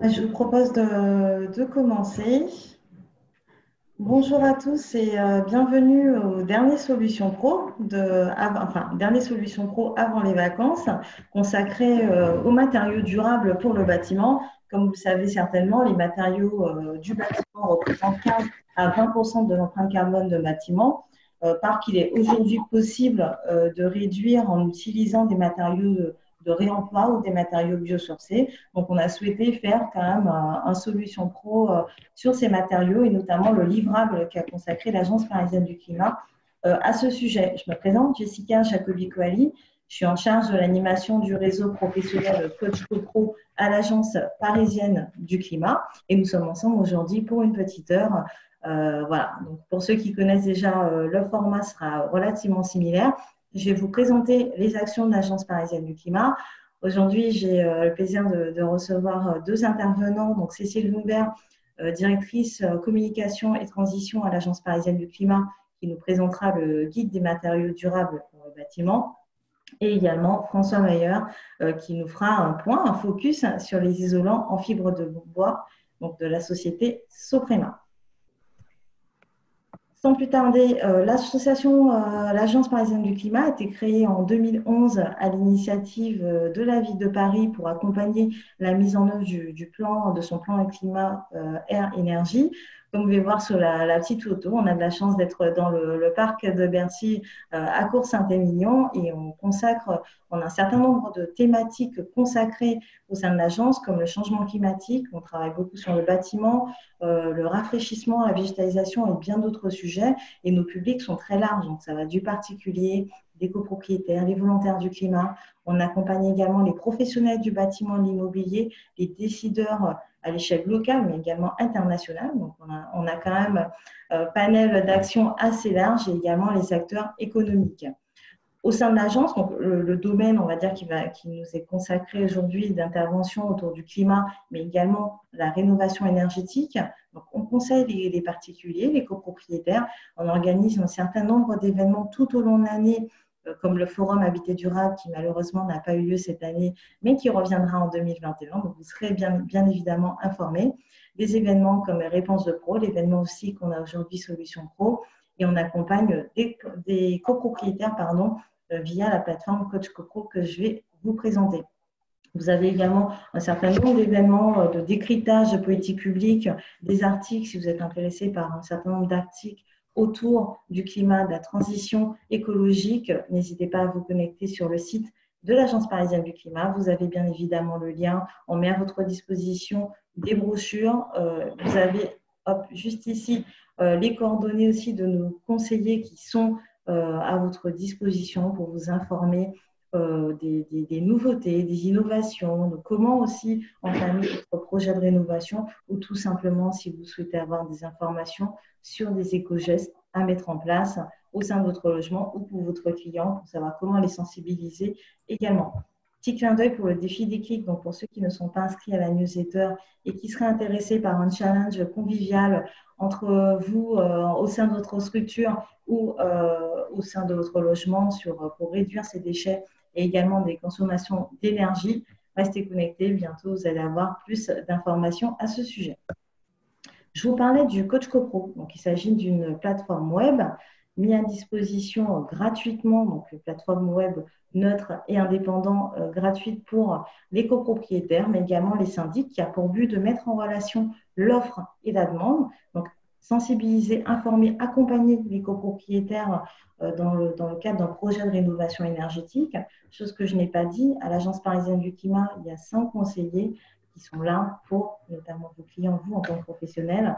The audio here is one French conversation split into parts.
Je vous propose de commencer. Bonjour à tous et bienvenue au dernier Solution Pro, dernier Solution Pro avant les vacances, consacré aux matériaux durables pour le bâtiment. Comme vous le savez certainement, les matériaux du bâtiment représentent 15 à 20% de l'empreinte carbone de bâtiment, parce qu'il est aujourd'hui possible de réduire en utilisant des matériaux de réemploi ou des matériaux biosourcés. Donc, on a souhaité faire quand même un Solution Pro sur ces matériaux et notamment le livrable qu'a consacré l'Agence parisienne du climat à ce sujet. Je me présente, Jessica Jacobi-Coali. Je suis en charge de l'animation du réseau professionnel Coach CoPro à l'Agence parisienne du climat et nous sommes ensemble aujourd'hui pour une petite heure. Voilà. Donc, pour ceux qui connaissent déjà, le format sera relativement similaire. Je vais vous présenter les actions de l'Agence parisienne du climat. Aujourd'hui, j'ai le plaisir de recevoir deux intervenants, donc Cécile Humbert, directrice communication et transition à l'Agence parisienne du climat, qui nous présentera le guide des matériaux durables pour le bâtiment, et également François Mayer, qui nous fera un point, un focus sur les isolants en fibre de bois, donc de la société Soprema. Sans plus tarder, l'Agence parisienne du climat a été créée en 2011 à l'initiative de la ville de Paris pour accompagner la mise en œuvre de son plan climat air-énergie. Comme vous pouvez voir sur la petite photo, on a de la chance d'être dans le parc de Bercy à Cours-Saint-Émilion et on a un certain nombre de thématiques consacrées au sein de l'agence, comme le changement climatique. On travaille beaucoup sur le bâtiment, le rafraîchissement, la végétalisation et bien d'autres sujets. Et nos publics sont très larges, donc ça va du particulier, des copropriétaires, les volontaires du climat. On accompagne également les professionnels du bâtiment et de l'immobilier, les décideurs à l'échelle locale, mais également internationale. Donc on a quand même un panel d'actions assez large et également les acteurs économiques. Au sein de l'agence, donc le domaine, on va dire, qui nous est consacré aujourd'hui d'intervention autour du climat, mais également la rénovation énergétique. Donc, on conseille les particuliers, les copropriétaires. On organise un certain nombre d'événements tout au long de l'année, comme le forum Habiter Durable, qui malheureusement n'a pas eu lieu cette année, mais qui reviendra en 2021. Donc, vous serez bien évidemment informés. Des événements comme les Réponses de Pro, l'événement aussi qu'on a aujourd'hui Solutions Pro, et on accompagne des copropriétaires, via la plateforme Coach CoPro que je vais vous présenter. Vous avez également un certain nombre d'événements de décryptage de politique publique, des articles, si vous êtes intéressé par un certain nombre d'articles autour du climat, de la transition écologique. N'hésitez pas à vous connecter sur le site de l'Agence parisienne du climat. Vous avez bien évidemment le lien. On met à votre disposition des brochures. Vous avez juste ici les coordonnées aussi de nos conseillers qui sont à votre disposition pour vous informer des nouveautés, des innovations, de comment aussi entamer votre projet de rénovation ou tout simplement si vous souhaitez avoir des informations sur des éco-gestes à mettre en place au sein de votre logement ou pour votre client pour savoir comment les sensibiliser également. Petit clin d'œil pour le défi des clics, donc pour ceux qui ne sont pas inscrits à la newsletter et qui seraient intéressés par un challenge convivial entre vous au sein de votre structure ou au sein de votre logement pour réduire ces déchets et également des consommations d'énergie. Restez connectés, bientôt vous allez avoir plus d'informations à ce sujet. Je vous parlais du Coach CoPro. Donc, il s'agit d'une plateforme web mise à disposition gratuitement, donc une plateforme web neutre et indépendante, gratuite pour les copropriétaires, mais également les syndics, qui a pour but de mettre en relation l'offre et la demande. Donc, sensibiliser, informer, accompagner les copropriétaires dans le cadre d'un projet de rénovation énergétique. Chose que je n'ai pas dit, à l'Agence parisienne du climat, il y a 5 conseillers qui sont là pour, notamment vos clients, vous en tant que professionnels,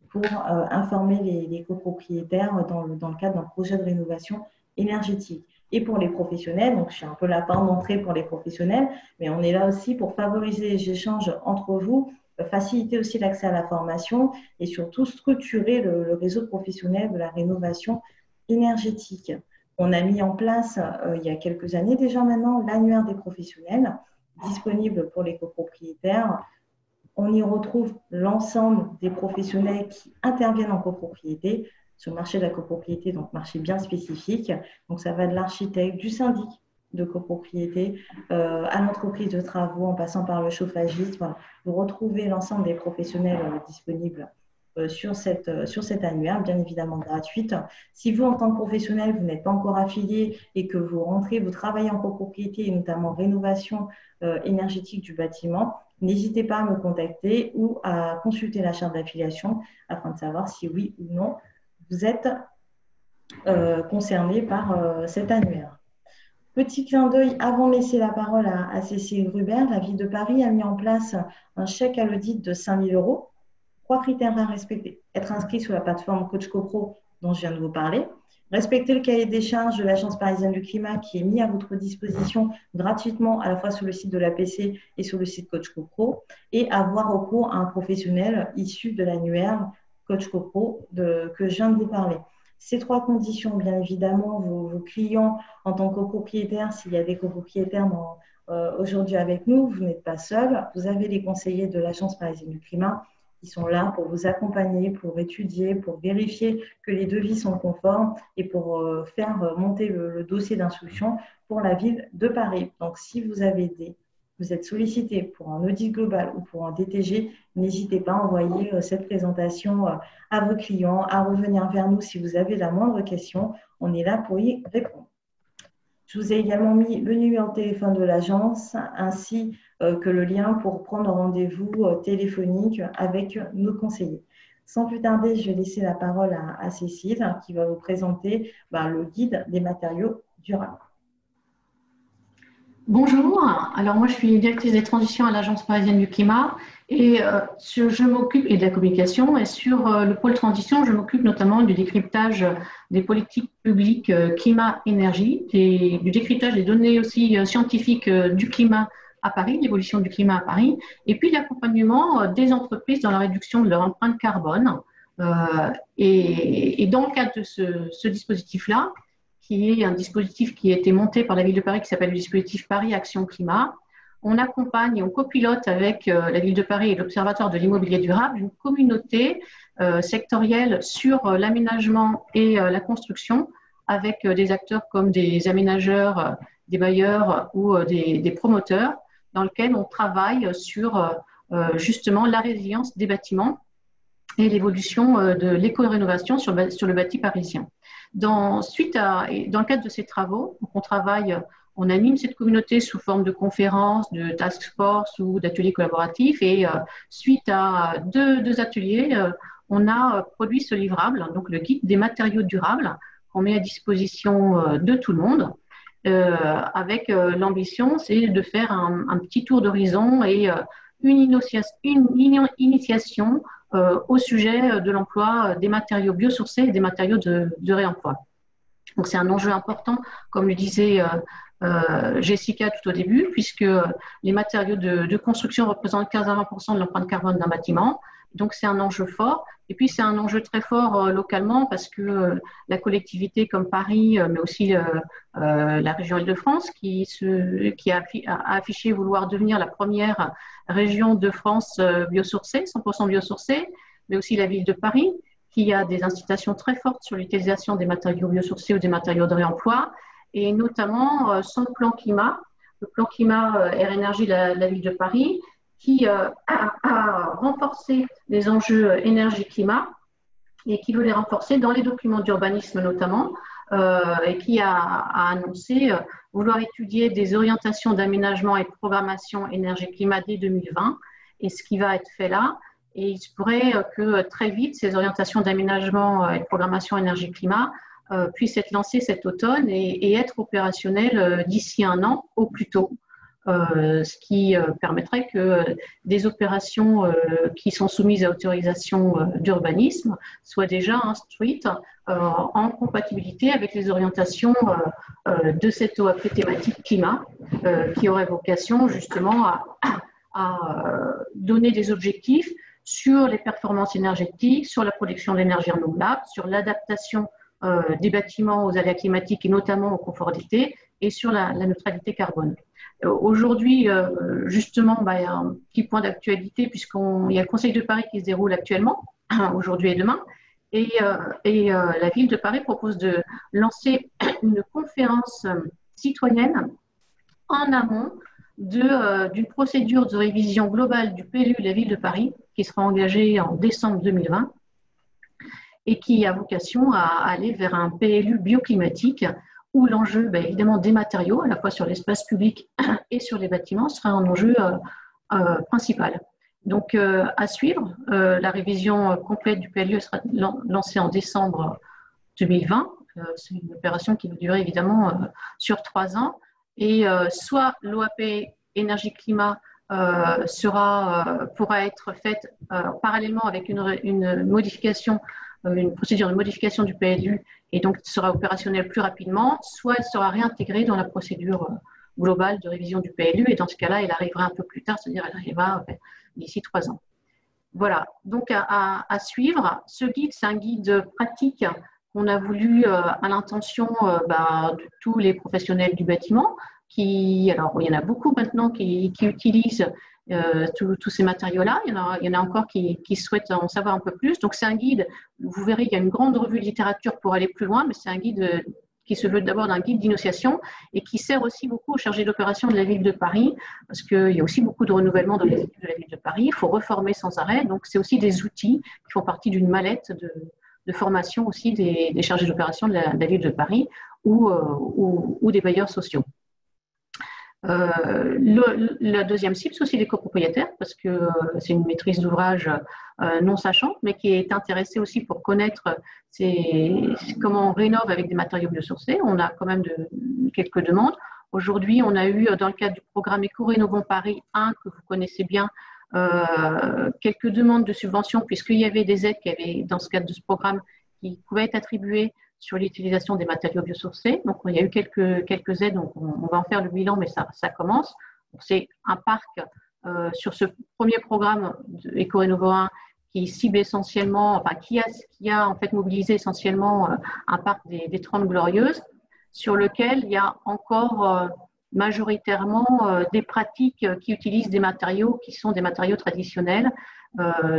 pour informer les copropriétaires dans le cadre d'un projet de rénovation énergétique. Et pour les professionnels, donc je suis un peu la porte d'entrée pour les professionnels, mais on est là aussi pour favoriser les échanges entre vous, faciliter aussi l'accès à la formation et surtout structurer le réseau professionnel de la rénovation énergétique. On a mis en place, il y a quelques années déjà maintenant, l'annuaire des professionnels, disponible pour les copropriétaires. On y retrouve l'ensemble des professionnels qui interviennent en copropriété, sur le marché de la copropriété, donc marché bien spécifique. Donc, ça va de l'architecte, du syndic, de copropriété, à l'entreprise de travaux, en passant par le chauffagiste. Voilà. Vous retrouvez l'ensemble des professionnels disponibles sur cette annuaire, bien évidemment gratuite. Si vous, en tant que professionnel, vous n'êtes pas encore affilié et que vous rentrez, vous travaillez en copropriété et notamment rénovation énergétique du bâtiment, n'hésitez pas à me contacter ou à consulter la charte d'affiliation afin de savoir si oui ou non vous êtes concerné par cet annuaire. Petit clin d'œil, avant de laisser la parole à Cécile Grubert, la ville de Paris a mis en place un chèque à l'audit de 5 000 euros. 3 critères à respecter. Être inscrit sur la plateforme Coach CoPro dont je viens de vous parler. Respecter le cahier des charges de l'Agence parisienne du climat qui est mis à votre disposition gratuitement à la fois sur le site de l'APC et sur le site Coach CoPro. Et avoir recours à un professionnel issu de l'annuaire Coach CoPro que je viens de vous parler. Ces 3 conditions, bien évidemment, vos clients en tant que copropriétaires, s'il y a des copropriétaires aujourd'hui avec nous, vous n'êtes pas seul. Vous avez les conseillers de l'Agence parisienne du climat qui sont là pour vous accompagner, pour étudier, pour vérifier que les devis sont conformes et pour faire monter le dossier d'instruction pour la ville de Paris. Donc, si vous êtes sollicité pour un audit global ou pour un DTG, n'hésitez pas à envoyer cette présentation à vos clients, à revenir vers nous si vous avez la moindre question. On est là pour y répondre. Je vous ai également mis le numéro de téléphone de l'agence ainsi que le lien pour prendre rendez-vous téléphonique avec nos conseillers. Sans plus tarder, je vais laisser la parole à Cécile qui va vous présenter le guide des matériaux durables. Bonjour, alors moi je suis directrice des transitions à l'Agence parisienne du climat et je m'occupe et de la communication et sur le pôle transition, je m'occupe notamment du décryptage des politiques publiques climat-énergie et du décryptage des données aussi scientifiques du climat à Paris, l'évolution du climat à Paris, et puis l'accompagnement des entreprises dans la réduction de leur empreinte carbone. Et dans le cadre de ce dispositif-là, qui est un dispositif qui a été monté par la ville de Paris qui s'appelle le dispositif Paris Action Climat. On accompagne et on copilote avec la ville de Paris et l'Observatoire de l'immobilier durable une communauté sectorielle sur l'aménagement et la construction avec des acteurs comme des aménageurs, des bailleurs ou des promoteurs dans lequel on travaille sur justement la résilience des bâtiments et l'évolution de l'éco-rénovation sur le bâti parisien. Dans le cadre de ces travaux, on anime cette communauté sous forme de conférences, de task force ou d'ateliers collaboratifs. Et suite à deux ateliers, on a produit ce livrable, donc le guide des matériaux durables, qu'on met à disposition de tout le monde. Avec l'ambition, c'est de faire un petit tour d'horizon et une initiation au sujet de l'emploi des matériaux biosourcés et des matériaux de réemploi. Donc c'est un enjeu important, comme le disait Jessica tout au début, puisque les matériaux de construction représentent 15 à 20% de l'empreinte carbone d'un bâtiment. Donc c'est un enjeu fort. Et puis c'est un enjeu très fort localement parce que la collectivité comme Paris, mais aussi la région Île-de-France, qui a affiché vouloir devenir la première région de France biosourcée, 100% biosourcée, mais aussi la ville de Paris, qui a des incitations très fortes sur l'utilisation des matériaux biosourcés ou des matériaux de réemploi, et notamment son plan climat, le plan climat Air Énergie de la ville de Paris, qui a renforcé les enjeux énergie-climat et qui veut les renforcer dans les documents d'urbanisme notamment, et qui a annoncé vouloir étudier des orientations d'aménagement et de programmation énergie-climat dès 2020, et ce qui va être fait là. Et il se pourrait que très vite, ces orientations d'aménagement et de programmation énergie-climat puissent être lancées cet automne et être opérationnelles d'ici 1 an au plus tôt. Ce qui permettrait que des opérations qui sont soumises à autorisation d'urbanisme soient déjà instruites en compatibilité avec les orientations de cette OAP thématique climat, qui aurait vocation justement à donner des objectifs sur les performances énergétiques, sur la production d'énergie renouvelable, sur l'adaptation des bâtiments aux aléas climatiques et notamment au confort d'été, et sur la neutralité carbone. Aujourd'hui, justement, il y a un petit point d'actualité puisqu'il y a le Conseil de Paris qui se déroule actuellement, aujourd'hui et demain, et la ville de Paris propose de lancer une conférence citoyenne en amont d'une procédure de révision globale du PLU de la ville de Paris qui sera engagée en décembre 2020 et qui a vocation à aller vers un PLU bioclimatique où l'enjeu, évidemment, des matériaux, à la fois sur l'espace public et sur les bâtiments, sera un enjeu principal. Donc, à suivre, la révision complète du PLU sera lancée en décembre 2020. C'est une opération qui va durer évidemment sur 3 ans. Et soit l'OAP énergie-climat pourra être faite parallèlement avec une modification, une procédure de modification du PLU et donc sera opérationnelle plus rapidement, soit elle sera réintégrée dans la procédure globale de révision du PLU et dans ce cas-là, elle arrivera un peu plus tard, c'est-à-dire elle arrivera d'ici 3 ans. Voilà, donc à suivre. Ce guide, c'est un guide pratique qu'on a voulu à l'intention de tous les professionnels du bâtiment. Alors, il y en a beaucoup maintenant qui utilisent tous ces matériaux-là. Il y en a encore qui souhaitent en savoir un peu plus. Donc, c'est un guide, vous verrez, il y a une grande revue de littérature pour aller plus loin, mais c'est un guide qui se veut d'abord d'un guide d'initiation et qui sert aussi beaucoup aux chargés d'opération de la ville de Paris, parce qu'il y a aussi beaucoup de renouvellement dans les équipes de la ville de Paris. Il faut reformer sans arrêt. Donc, c'est aussi des outils qui font partie d'une mallette de formation aussi des chargés d'opération de la ville de Paris ou des bailleurs sociaux. Le deuxième cible, c'est aussi les copropriétaires, parce que c'est une maîtrise d'ouvrage non sachante, mais qui est intéressée aussi pour connaître comment on rénove avec des matériaux biosourcés. On a quand même quelques demandes. Aujourd'hui, on a eu, dans le cadre du programme Éco-Rénovons Paris 1, que vous connaissez bien, quelques demandes de subventions, puisqu'il y avait des aides qui avaient, dans ce cadre de ce programme, qui pouvaient être attribuées sur l'utilisation des matériaux biosourcés. Donc, il y a eu quelques aides, donc on va en faire le bilan, mais ça commence. C'est un parc sur ce premier programme Éco-Rénovo 1 qui cible essentiellement, qui a en fait mobilisé essentiellement un parc des 30 Glorieuses, sur lequel il y a encore majoritairement des pratiques qui utilisent des matériaux qui sont des matériaux traditionnels.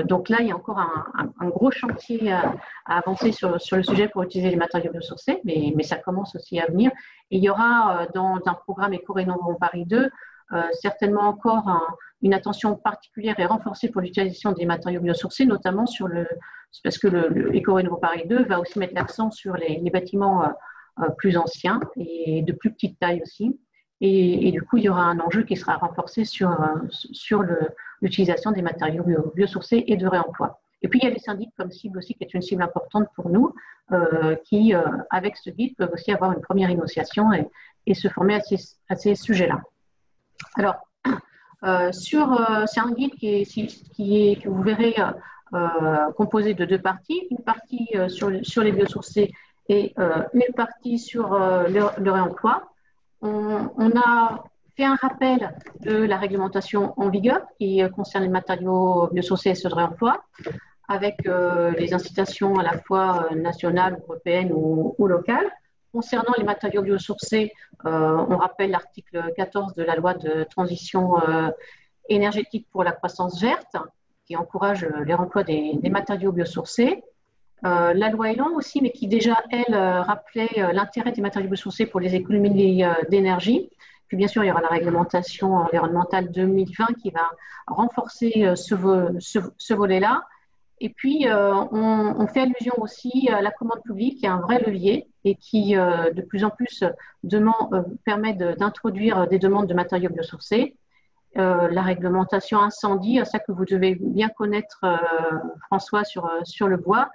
Donc là, il y a encore un gros chantier à avancer sur le sujet pour utiliser les matériaux biosourcés, mais ça commence aussi à venir. Et il y aura dans un programme Éco-Rénovons Paris 2 certainement encore une attention particulière et renforcée pour l'utilisation des matériaux biosourcés, notamment parce que le Éco-Rénovons Paris 2 va aussi mettre l'accent sur les bâtiments plus anciens et de plus petite taille aussi. Et du coup, il y aura un enjeu qui sera renforcé sur l'utilisation des matériaux biosourcés et de réemploi. Et puis, il y a les syndics comme cible aussi, qui est une cible importante pour nous, qui, avec ce guide, peuvent aussi avoir une première initiation et se former à ces sujets-là. Alors, c'est un guide que vous verrez composé de 2 parties. Une partie sur les biosourcés et une partie sur le réemploi. On a fait un rappel de la réglementation en vigueur qui concerne les matériaux biosourcés et ceux de réemploi, avec les incitations à la fois nationales, européennes ou locales. Concernant les matériaux biosourcés, on rappelle l'article 14 de la loi de transition énergétique pour la croissance verte, qui encourage les remplois des matériaux biosourcés. La loi Elan aussi, mais qui déjà, elle, rappelait l'intérêt des matériaux biosourcés pour les économies d'énergie. Puis bien sûr, il y aura la réglementation environnementale 2020 qui va renforcer ce volet-là. Et puis, on fait allusion aussi à la commande publique, qui est un vrai levier et qui, de plus en plus, permet d'introduire des demandes de matériaux biosourcés. La réglementation incendie, ça que vous devez bien connaître, François, sur le bois,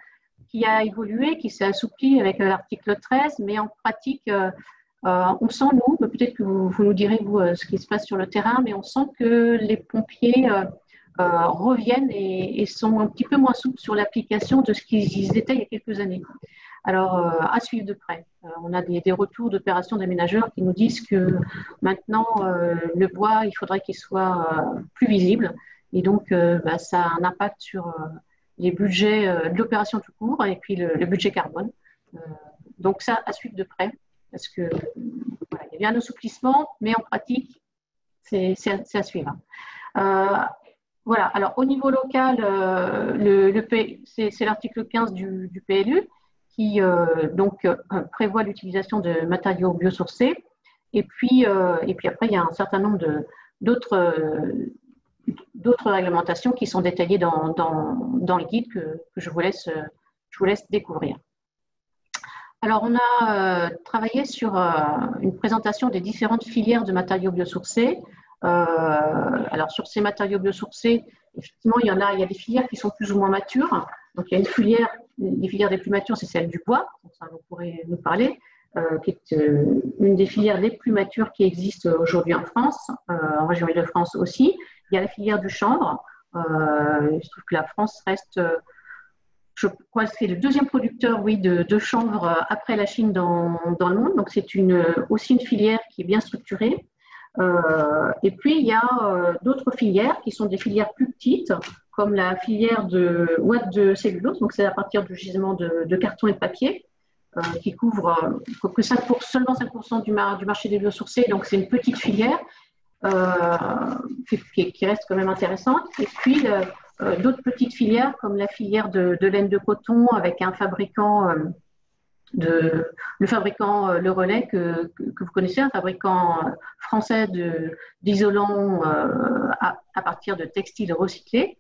qui a évolué, qui s'est assoupli avec l'article 13, mais en pratique, on sent, nous, peut-être que vous nous direz, vous, ce qui se passe sur le terrain, mais on sent que les pompiers reviennent et sont un petit peu moins souples sur l'application de ce qu'ils étaient il y a quelques années. Alors, à suivre de près. On a des retours d'opérations d'aménageurs qui nous disent que maintenant, le bois, il faudrait qu'il soit plus visible. Et donc, ça a un impact sur les budgets de l'opération tout court et puis le budget carbone. Donc, ça, à suivre de près. Parce que voilà, il y a bien un assouplissement, mais en pratique, c'est à suivre. Voilà, alors au niveau local, c'est l'article 15 du PLU qui prévoit l'utilisation de matériaux biosourcés et puis après, il y a un certain nombre d'autres réglementations qui sont détaillées dans le guide que je vous laisse découvrir. Alors, on a travaillé sur une présentation des différentes filières de matériaux biosourcés. Alors, sur ces matériaux biosourcés, effectivement, il y a des filières qui sont plus ou moins matures. Donc, il y a les filières les plus matures, c'est celle du bois, donc ça, vous pourrez nous parler, qui est une des filières les plus matures qui existent aujourd'hui en France, en région Île-de-France aussi. Il y a la filière du chanvre. Je trouve que la France reste, je crois, c'est le deuxième producteur, oui, de chanvre après la Chine dans le monde. Donc, c'est aussi une filière qui est bien structurée. Et puis, il y a d'autres filières qui sont des filières plus petites, comme la filière de ouate de cellulose. Donc, c'est à partir du gisement de carton et de papier, qui couvre que seulement 5% du marché des biosourcés. Donc, c'est une petite filière qui reste quand même intéressante. Et puis, d'autres petites filières, comme la filière de laine de coton avec un fabricant le fabricant Le Relais que vous connaissez, un fabricant français d'isolants à partir de textiles recyclés.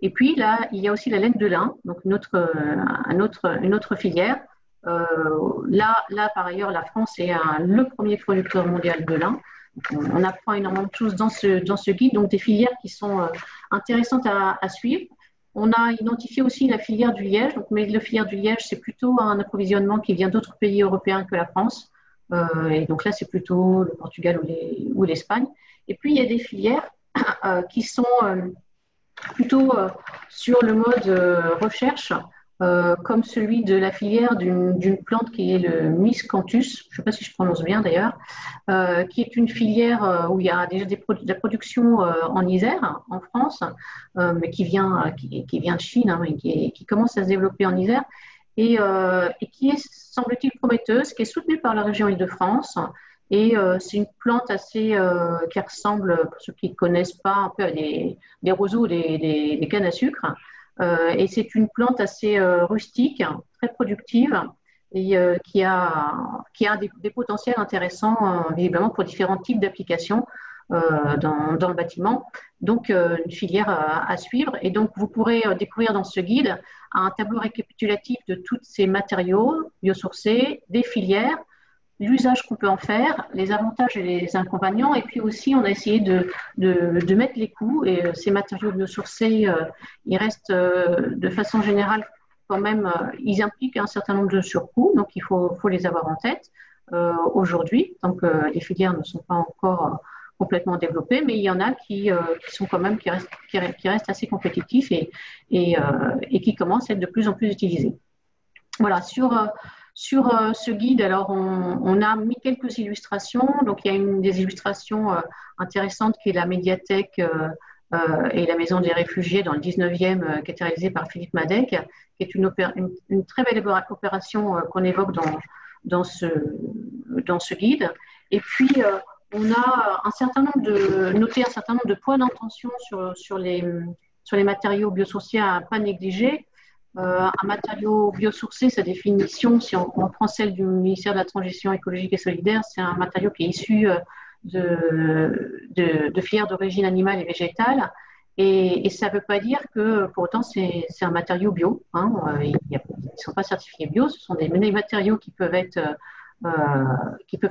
Et puis là, il y a aussi la laine de lin, donc une autre filière. Là, par ailleurs, la France est le premier producteur mondial de lin. On apprend énormément de choses dans ce guide, donc des filières qui sont intéressantes à suivre. On a identifié aussi la filière du liège, mais la filière du liège, c'est plutôt un approvisionnement qui vient d'autres pays européens que la France. Et donc là, c'est plutôt le Portugal ou l'Espagne. Et puis, il y a des filières qui sont plutôt sur le mode recherche, comme celui de la filière d'une plante qui est le miscanthus, je ne sais pas si je prononce bien d'ailleurs, qui est une filière où il y a déjà de la production en Isère, en France, mais qui vient de Chine, hein, et qui commence à se développer en Isère, et qui est, semble-t-il, prometteuse, qui est soutenue par la région Île-de-France. Et c'est une plante assez qui ressemble, pour ceux qui ne connaissent pas, un peu à des roseaux, des cannes à sucre. Et c'est une plante assez rustique, très productive et qui a des potentiels intéressants, visiblement, pour différents types d'applications dans le bâtiment. Donc, une filière à suivre. Et donc, vous pourrez découvrir dans ce guide un tableau récapitulatif de tous ces matériaux biosourcés, des filières, l'usage qu'on peut en faire, les avantages et les inconvénients, et puis aussi on a essayé de mettre les coûts, et ces matériaux biosourcés, ils restent de façon générale quand même, ils impliquent un certain nombre de surcoûts, donc il faut les avoir en tête aujourd'hui, donc les filières ne sont pas encore complètement développées, mais il y en a qui sont quand même, qui restent assez compétitifs et qui commencent à être de plus en plus utilisés. Voilà, sur ce guide, alors on a mis quelques illustrations. Donc, il y a une des illustrations intéressantes qui est la médiathèque et la maison des réfugiés dans le 19e, qui est réalisée par Philippe Madec, qui est une très belle opération qu'on évoque dans ce guide. Et puis, on a noté un certain nombre de points d'intention sur les matériaux biosourcés à ne pas négliger. Un matériau biosourcé, sa définition, si on prend celle du ministère de la Transition écologique et solidaire, c'est un matériau qui est issu de filières d'origine animale et végétale. Et ça ne veut pas dire que pour autant c'est un matériau bio. Hein. Ils ne sont pas certifiés bio, ce sont des matériaux qui peuvent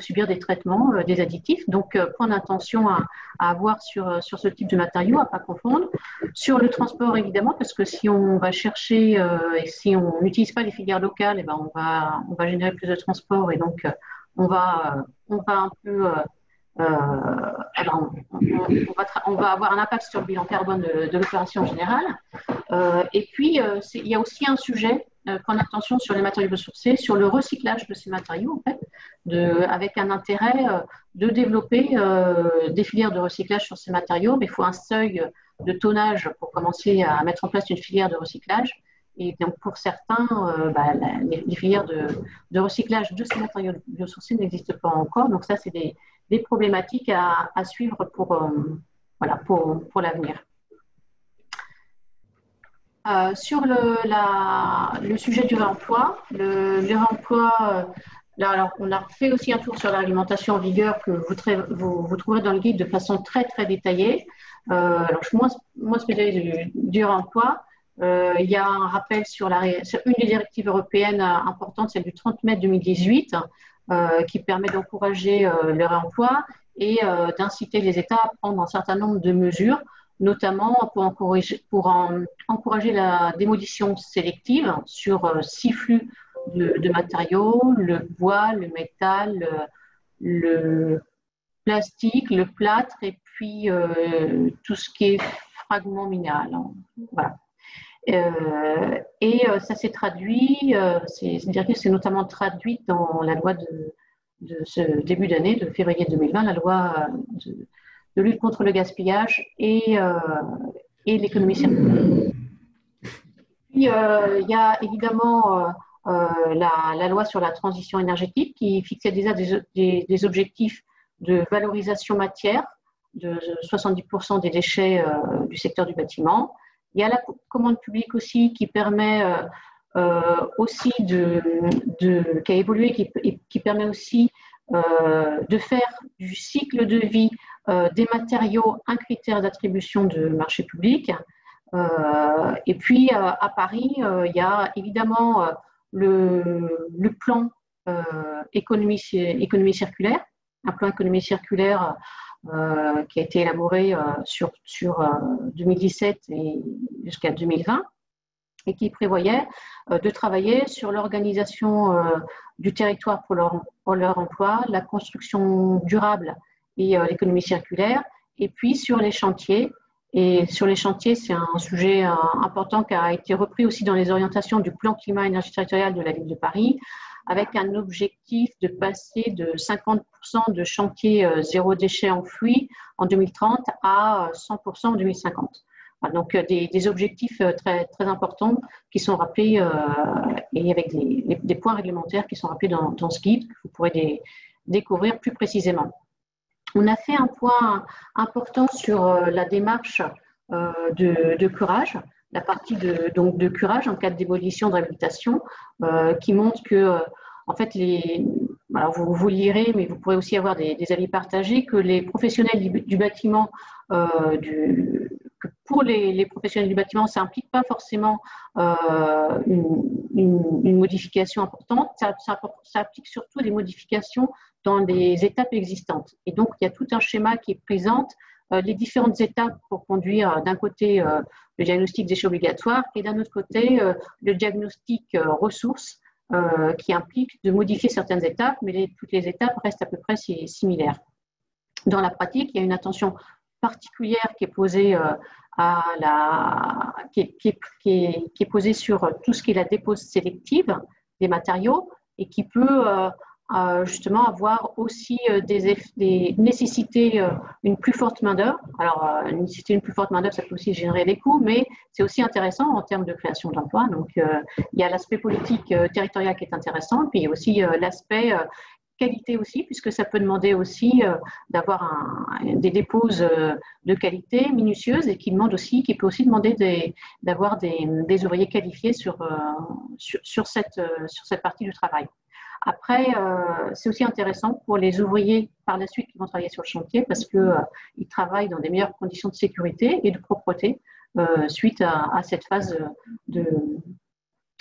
subir des traitements, des additifs. Donc, point d'attention à avoir sur ce type de matériaux, à ne pas confondre. Sur le transport, évidemment, parce que si on va chercher et si on n'utilise pas les filières locales, eh ben on va générer plus de transport et donc on va un peu alors on va avoir un impact sur le bilan carbone de l'opération en général. Et puis, il y a aussi un sujet, prendre attention sur les matériaux biosourcés, sur le recyclage de ces matériaux, en fait, avec un intérêt de développer des filières de recyclage sur ces matériaux, mais il faut un seuil de tonnage pour commencer à mettre en place une filière de recyclage. Et donc, pour certains, les filières de recyclage de ces matériaux biosourcés n'existent pas encore. Donc, ça, c'est des problématiques à suivre pour l'avenir. Sur le sujet du réemploi, le réemploi, Là, alors, on a fait aussi un tour sur la réglementation en vigueur que vous trouverez dans le guide de façon très, très détaillée. Alors, moi spécialiste du réemploi, il y a un rappel sur une des directives européennes importantes, celle du 30 mai 2018, qui permet d'encourager le réemploi et d'inciter les États à prendre un certain nombre de mesures, notamment encourager la démolition sélective sur 6 flux de matériaux, le bois, le métal, le plastique, le plâtre et puis tout ce qui est fragments minéral. Voilà. Ça s'est traduit, c'est-à-dire que c'est notamment traduit dans la loi de ce début d'année, de février 2020, la loi de lutte contre le gaspillage et l'économie circulaire. Puis, il y a évidemment la loi sur la transition énergétique qui fixait déjà des objectifs de valorisation matière de 70% des déchets du secteur du bâtiment. Il y a la commande publique aussi qui permet aussi qui a évolué, qui permet aussi de faire du cycle de vie des matériaux un critère d'attribution de marché public. Et puis à Paris, il y a évidemment le plan économie circulaire, un plan économie circulaire qui a été élaboré sur 2017 et jusqu'à 2020 et qui prévoyait de travailler sur l'organisation du territoire pour leur emploi, la construction durable et l'économie circulaire, et puis sur les chantiers. Et sur les chantiers, c'est un sujet important qui a été repris aussi dans les orientations du plan climat-énergie territoriale de la ville de Paris, avec un objectif de passer de 50% de chantiers zéro déchet enfouis en 2030 à 100% en 2050. Donc des objectifs très, très importants qui sont rappelés et avec des points réglementaires qui sont rappelés dans ce guide que vous pourrez découvrir plus précisément. On a fait un point important sur la démarche de curage, la partie de curage en cas de démolition, de réhabilitation, qui montre que, en fait, alors vous lirez, mais vous pourrez aussi avoir des avis partagés, que les professionnels du bâtiment, que pour les professionnels du bâtiment, ça n'implique pas forcément une modification importante, ça implique surtout des modifications dans les étapes existantes. Et donc, il y a tout un schéma qui présente les différentes étapes pour conduire d'un côté le diagnostic déchets obligatoires et d'un autre côté le diagnostic ressources qui implique de modifier certaines étapes, mais toutes les étapes restent à peu près similaires. Dans la pratique, il y a une attention particulière qui est posée qui est posée sur tout ce qui est la dépose sélective des matériaux et qui peut justement avoir aussi nécessiter une plus forte main-d'œuvre. Alors, nécessiter une plus forte main-d'œuvre, ça peut aussi générer des coûts, mais c'est aussi intéressant en termes de création d'emplois. Donc, il y a l'aspect politique territorial qui est intéressant, puis il y a aussi l'aspect qualité aussi, puisque ça peut demander aussi d'avoir des déposes de qualité minutieuses et qui peut aussi demander d'avoir des ouvriers qualifiés sur cette partie du travail. Après, c'est aussi intéressant pour les ouvriers par la suite qui vont travailler sur le chantier parce qu'ils travaillent dans des meilleures conditions de sécurité et de propreté suite à cette phase de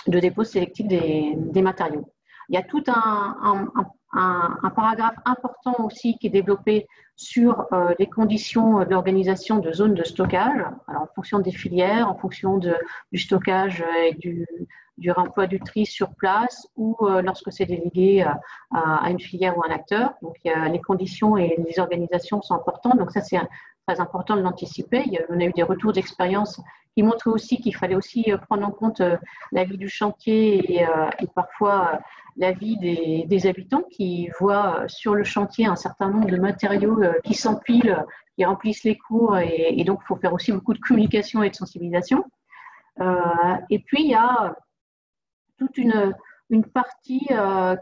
dépose sélective des matériaux. Il y a tout un paragraphe important aussi qui est développé sur les conditions de l'organisation de zones de stockage, alors en fonction des filières, en fonction du stockage et du réemploi du tri sur place ou lorsque c'est délégué à une filière ou un acteur. Donc, les conditions et les organisations sont importantes. Donc, ça, c'est très important de l'anticiper. On a eu des retours d'expérience qui montraient aussi qu'il fallait aussi prendre en compte la vie du chantier et parfois la vie des habitants qui voient sur le chantier un certain nombre de matériaux qui s'empilent, qui remplissent les cours et donc il faut faire aussi beaucoup de communication et de sensibilisation. Et puis il y a toute une partie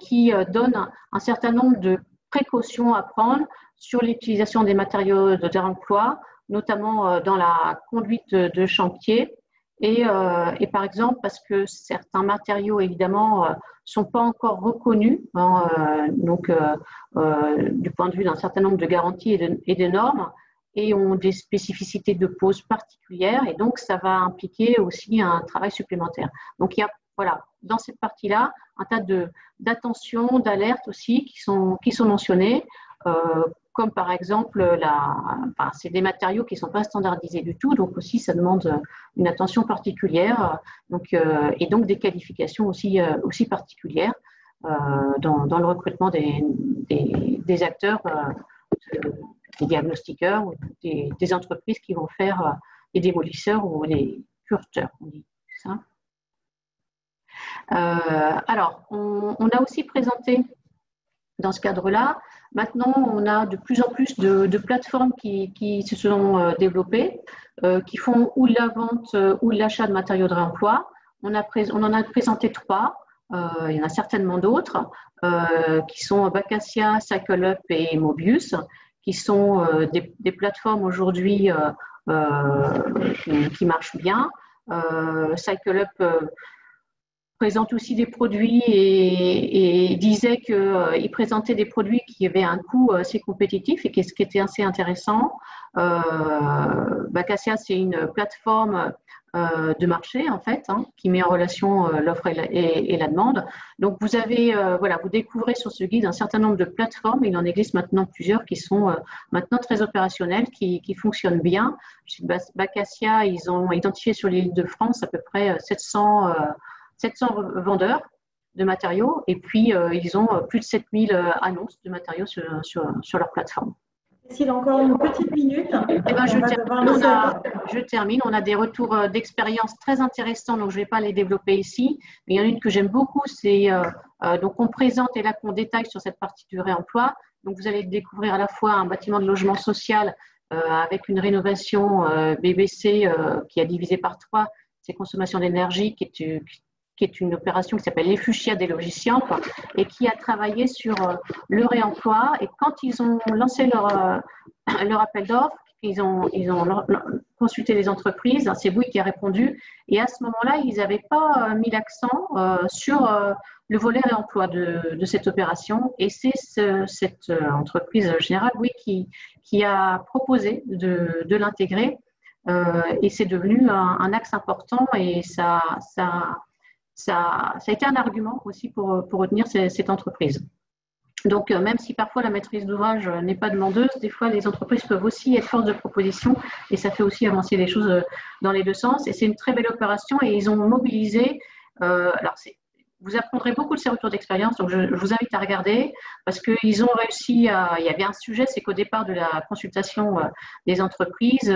qui donne un certain nombre de précautions à prendre sur l'utilisation des matériaux de réemploi, notamment dans la conduite de chantier Et par exemple, parce que certains matériaux, évidemment, sont pas encore reconnus, hein, du point de vue d'un certain nombre de garanties et de normes, et ont des spécificités de pose particulières, et donc ça va impliquer aussi un travail supplémentaire. Donc il y a, voilà, dans cette partie-là, un tas d'attention, d'alertes aussi qui sont mentionnées, comme par exemple, c'est des matériaux qui ne sont pas standardisés du tout, donc aussi ça demande une attention particulière, et donc des qualifications aussi particulières dans le recrutement des acteurs, des diagnostiqueurs ou des entreprises qui vont faire des démolisseurs ou des cureteurs, on dit ça. Alors, on a aussi présenté dans ce cadre-là. Maintenant, on a de plus en plus de plateformes qui se sont développées, qui font ou de la vente ou de l'achat de matériaux de réemploi. On en a présenté 3. Il y en a certainement d'autres, qui sont Bacassia, CycleUp et Mobius, qui sont des plateformes aujourd'hui qui marchent bien. CycleUp présente aussi des produits et disait qu'il présentait des produits qui avaient un coût assez compétitif et ce qui était assez intéressant. Bacassia, c'est une plateforme de marché en fait, hein, qui met en relation l'offre et la demande. Donc vous avez, vous découvrez sur ce guide un certain nombre de plateformes. Il en existe maintenant plusieurs qui sont maintenant très opérationnelles, qui fonctionnent bien. Chez Bacassia, ils ont identifié sur l'île de France à peu près 700 vendeurs de matériaux, et puis ils ont plus de 7000 annonces de matériaux sur leur plateforme. S'il a encore une petite minute, je termine. On a des retours d'expérience très intéressants, donc je ne vais pas les développer ici, mais il y en a une que j'aime beaucoup, c'est donc on présente et là qu'on détaille sur cette partie du réemploi. Donc vous allez découvrir à la fois un bâtiment de logement social avec une rénovation BBC qui a divisé par 3 ses consommations d'énergie, qui est une opération qui s'appelle les Fuchsia des logiciens et qui a travaillé sur le réemploi. Et quand ils ont lancé leur appel d'offres, ils ont consulté les entreprises, c'est Bouygues qui a répondu, et à ce moment-là, ils n'avaient pas mis l'accent sur le volet réemploi de cette opération, et c'est cette entreprise générale, Bouygues, qui a proposé de l'intégrer, et c'est devenu un axe important, et ça a été un argument aussi pour retenir cette entreprise. Donc, même si parfois la maîtrise d'ouvrage n'est pas demandeuse, des fois les entreprises peuvent aussi être force de proposition et ça fait aussi avancer les choses dans les deux sens. Et c'est une très belle opération et ils ont mobilisé. Vous apprendrez beaucoup de ces retours d'expérience, donc je vous invite à regarder parce qu'ils ont réussi il y avait un sujet, c'est qu'au départ de la consultation des entreprises,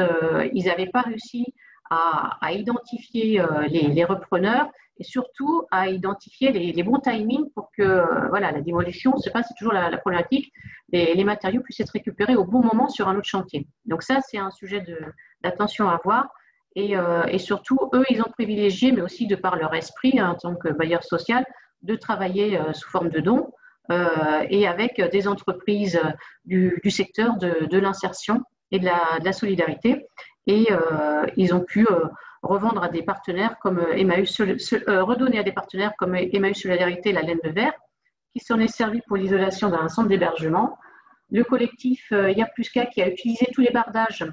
ils n'avaient pas réussi à identifier les repreneurs et surtout à identifier les bons timings pour que la démolition, c'est toujours la problématique, les matériaux puissent être récupérés au bon moment sur un autre chantier. Donc ça, c'est un sujet d'attention à avoir. Et surtout, eux, ils ont privilégié, mais aussi de par leur esprit en tant que bailleur social, de travailler sous forme de dons et avec des entreprises du secteur de l'insertion et de la solidarité. Et ils ont pu revendre à des partenaires comme Emmaüs, redonner à des partenaires comme Emmaüs Solidarité la laine de verre, qui s'en est servi pour l'isolation d'un centre d'hébergement. Le collectif Yapluska qui a utilisé tous les bardages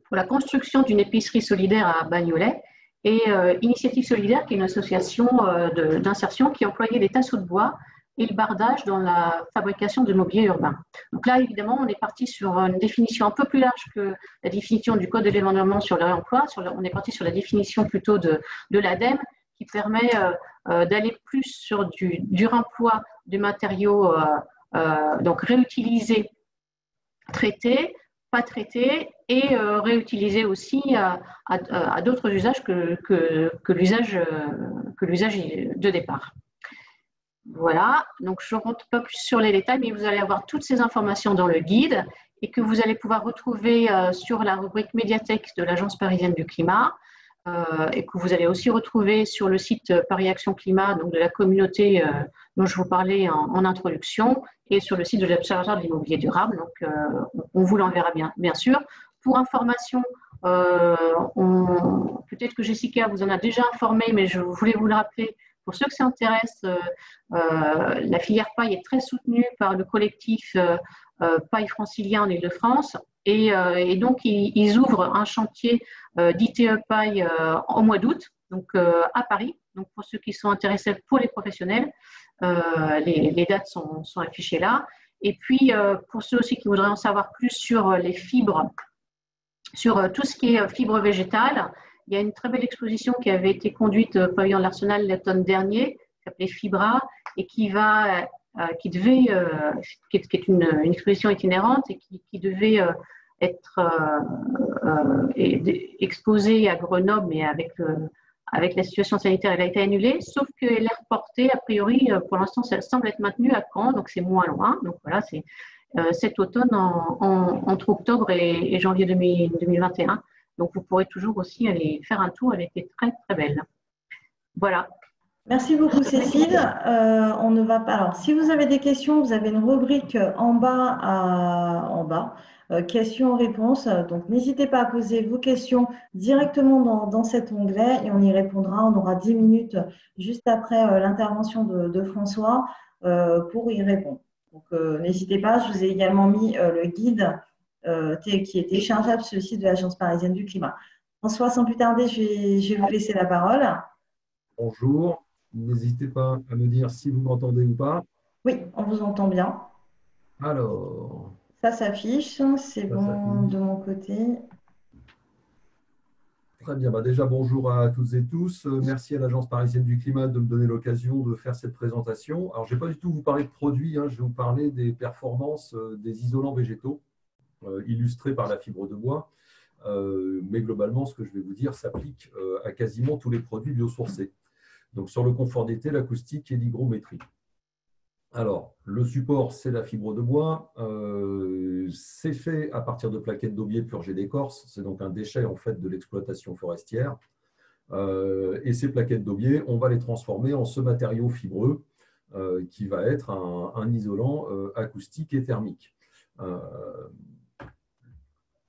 pour la construction d'une épicerie solidaire à Bagnolet, et Initiative Solidaire, qui est une association d'insertion qui employait des tasseaux de bois et le bardage dans la fabrication de mobilier urbain. Donc là, évidemment, on est parti sur une définition un peu plus large que la définition du Code de l'environnement sur le réemploi. On est parti sur la définition plutôt de l'ADEME, qui permet d'aller plus sur du réemploi de matériaux donc réutilisés, traités, pas traités, et réutilisés aussi à d'autres usages que l'usage de départ. Voilà, donc je ne rentre pas plus sur les détails, mais vous allez avoir toutes ces informations dans le guide et que vous allez pouvoir retrouver sur la rubrique médiathèque de l'Agence parisienne du climat et que vous allez aussi retrouver sur le site Paris Action Climat, donc de la communauté dont je vous parlais en introduction, et sur le site de l'Observatoire de l'immobilier durable. Donc, on vous l'enverra bien sûr. Pour information, Peut-être que Jessica vous en a déjà informé, mais je voulais vous le rappeler. Pour ceux que ça intéresse, la filière paille est très soutenue par le collectif Paille Francilien en Île-de-France. Et donc, ils ouvrent un chantier d'ITE Paille au mois d'août, donc à Paris. Donc, pour ceux qui sont intéressés pour les professionnels, les dates sont affichées là. Et puis, pour ceux aussi qui voudraient en savoir plus sur les fibres, sur tout ce qui est fibres végétales, il y a une très belle exposition qui avait été conduite au pavillon de l'Arsenal l'automne dernier, qui s'appelait Fibra, et qui est une exposition itinérante et qui devait être exposée à Grenoble, mais avec la situation sanitaire, elle a été annulée, sauf qu'elle est reportée, a priori, pour l'instant, ça semble être maintenu à Caen, donc c'est moins loin. Donc voilà, c'est cet automne entre octobre et janvier 2021. Donc vous pourrez toujours aussi aller faire un tour, elle était très très belle. Voilà. Merci beaucoup, Cécile. On ne va pas. Alors, si vous avez des questions, vous avez une rubrique en bas, questions-réponses. Donc, n'hésitez pas à poser vos questions directement dans cet onglet et on y répondra. On aura 10 minutes juste après l'intervention de François pour y répondre. Donc, n'hésitez pas. Je vous ai également mis le guide qui est téléchargeable sur le site de l'Agence parisienne du climat. François, sans plus tarder, je vais vous laisser la parole. Bonjour. N'hésitez pas à me dire si vous m'entendez ou pas. Oui, on vous entend bien. Alors, Ça s'affiche, c'est bon de mon côté. très bien. Déjà, bonjour à toutes et tous. Merci à l'Agence parisienne du climat de me donner l'occasion de faire cette présentation. Alors, je ne vais pas du tout vous parler de produits, je vais vous parler des performances des isolants végétaux illustrés par la fibre de bois. Mais globalement, ce que je vais vous dire s'applique à quasiment tous les produits biosourcés. Donc, sur le confort d'été, l'acoustique et l'hygrométrie. Alors, le support, c'est la fibre de bois. C'est fait à partir de plaquettes d'aubier purgées d'écorce. C'est donc un déchet en fait de l'exploitation forestière. Et ces plaquettes d'aubier, on va les transformer en ce matériau fibreux qui va être un isolant acoustique et thermique.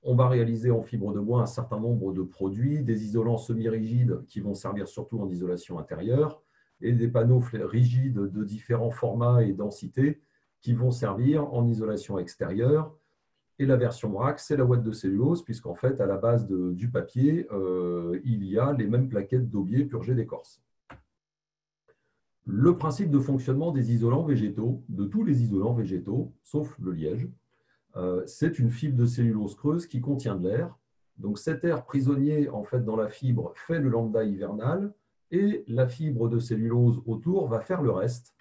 On va réaliser en fibre de bois un certain nombre de produits, des isolants semi-rigides qui vont servir surtout en isolation intérieure et des panneaux rigides de différents formats et densités qui vont servir en isolation extérieure. Et la version vrac, c'est la ouate de cellulose, puisqu'en fait, à la base du papier, il y a les mêmes plaquettes d'aubier purgées d'écorce. Le principe de fonctionnement des isolants végétaux, de tous les isolants végétaux, sauf le liège, c'est une fibre de cellulose creuse qui contient de l'air. Donc cet air prisonnier en fait, dans la fibre fait le lambda hivernal et la fibre de cellulose autour va faire le reste.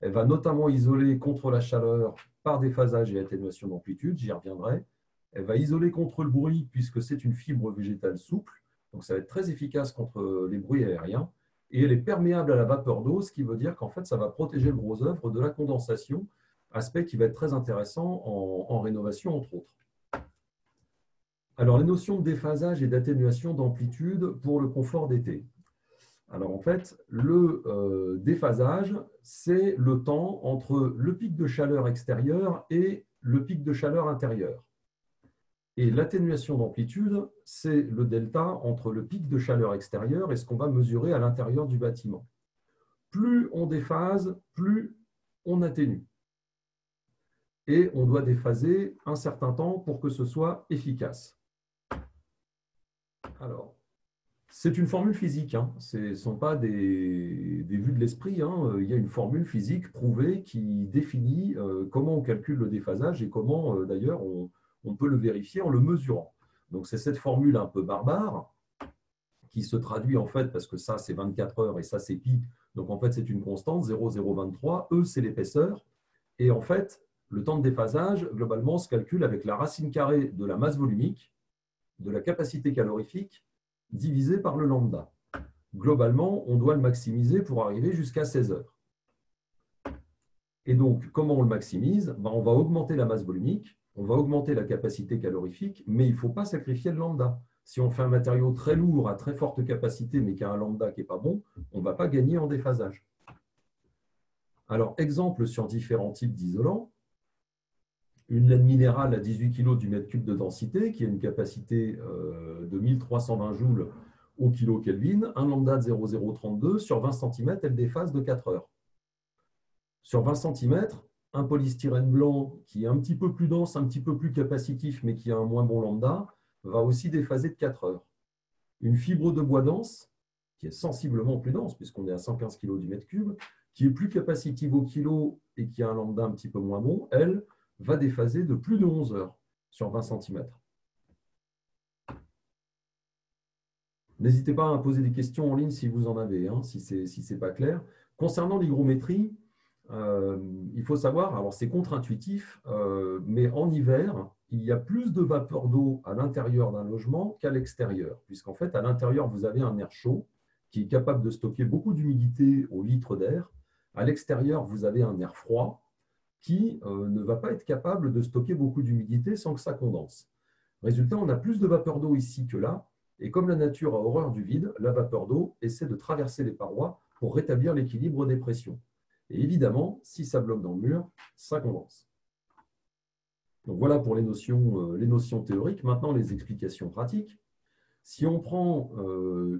Elle va notamment isoler contre la chaleur par déphasage et atténuation d'amplitude, j'y reviendrai. Elle va isoler contre le bruit puisque c'est une fibre végétale souple, donc ça va être très efficace contre les bruits aériens. Et elle est perméable à la vapeur d'eau, ce qui veut dire qu'en fait ça va protéger le gros œuvre de la condensation, aspect qui va être très intéressant en rénovation, entre autres. Alors, les notions de déphasage et d'atténuation d'amplitude pour le confort d'été. Alors, en fait, le déphasage, c'est le temps entre le pic de chaleur extérieur et le pic de chaleur intérieur. Et l'atténuation d'amplitude, c'est le delta entre le pic de chaleur extérieur et ce qu'on va mesurer à l'intérieur du bâtiment. Plus on déphase, plus on atténue. Et on doit déphaser un certain temps pour que ce soit efficace. Alors, c'est une formule physique, ce ne sont pas des vues de l'esprit. Il y a une formule physique prouvée qui définit comment on calcule le déphasage et comment, d'ailleurs, on peut le vérifier en le mesurant. Donc, c'est cette formule un peu barbare qui se traduit, en fait, parce que ça, c'est 24 heures et ça, c'est pi. Donc, en fait, c'est une constante, 0,023. E, c'est l'épaisseur. Et en fait, le temps de déphasage, globalement, se calcule avec la racine carrée de la masse volumique, de la capacité calorifique, divisé par le lambda. Globalement, on doit le maximiser pour arriver jusqu'à 16 heures. Et donc, comment on le maximise? On va augmenter la masse volumique, on va augmenter la capacité calorifique, mais il ne faut pas sacrifier le lambda. Si on fait un matériau très lourd, à très forte capacité, mais qui a un lambda qui n'est pas bon, on ne va pas gagner en déphasage. Alors, exemple sur différents types d'isolants. une laine minérale à 18 kg du mètre cube de densité, qui a une capacité de 1320 joules au kilo-Kelvin, un lambda de 0,032, sur 20 cm, elle déphase de 4 heures. Sur 20 cm, un polystyrène blanc qui est un petit peu plus dense, un petit peu plus capacitif, mais qui a un moins bon lambda, va aussi déphaser de 4 heures. Une fibre de bois dense, qui est sensiblement plus dense, puisqu'on est à 115 kg du mètre cube, qui est plus capacitive au kilo et qui a un lambda un petit peu moins bon, elle va déphaser de plus de 11 heures sur 20 cm. N'hésitez pas à poser des questions en ligne si vous en avez, hein, si ce n'est pas clair. Concernant l'hygrométrie, il faut savoir, alors c'est contre-intuitif, mais en hiver, il y a plus de vapeur d'eau à l'intérieur d'un logement qu'à l'extérieur, puisqu'en fait, à l'intérieur, vous avez un air chaud qui est capable de stocker beaucoup d'humidité au litre d'air. À l'extérieur, vous avez un air froid qui ne va pas être capable de stocker beaucoup d'humidité sans que ça condense. Résultat, on a plus de vapeur d'eau ici que là, et comme la nature a horreur du vide, la vapeur d'eau essaie de traverser les parois pour rétablir l'équilibre des pressions. Et évidemment, si ça bloque dans le mur, ça condense. Donc voilà pour les notions théoriques. Maintenant, les explications pratiques. Si on prend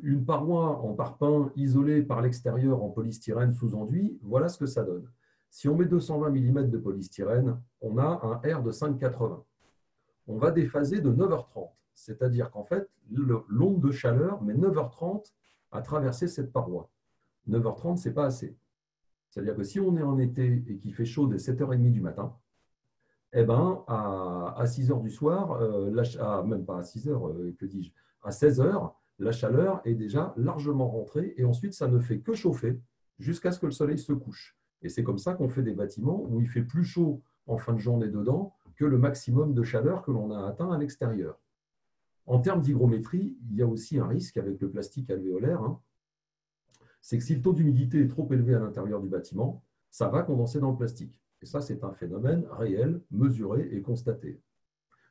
une paroi en parpaing isolée par l'extérieur en polystyrène sous enduit, voilà ce que ça donne. Si on met 220 mm de polystyrène, on a un R de 5,80. On va déphaser de 9h30. C'est-à-dire qu'en fait, l'onde de chaleur met 9h30 à traverser cette paroi. 9h30, ce n'est pas assez. C'est-à-dire que si on est en été et qu'il fait chaud dès 7h30 du matin, eh ben, à 6h du soir, même pas à 6h, que dis-je, à 16h, la chaleur est déjà largement rentrée et ensuite, ça ne fait que chauffer jusqu'à ce que le soleil se couche. Et c'est comme ça qu'on fait des bâtiments où il fait plus chaud en fin de journée dedans que le maximum de chaleur que l'on a atteint à l'extérieur. En termes d'hygrométrie, il y a aussi un risque avec le plastique alvéolaire, hein. C'est que si le taux d'humidité est trop élevé à l'intérieur du bâtiment, ça va condenser dans le plastique. Et ça, c'est un phénomène réel, mesuré et constaté.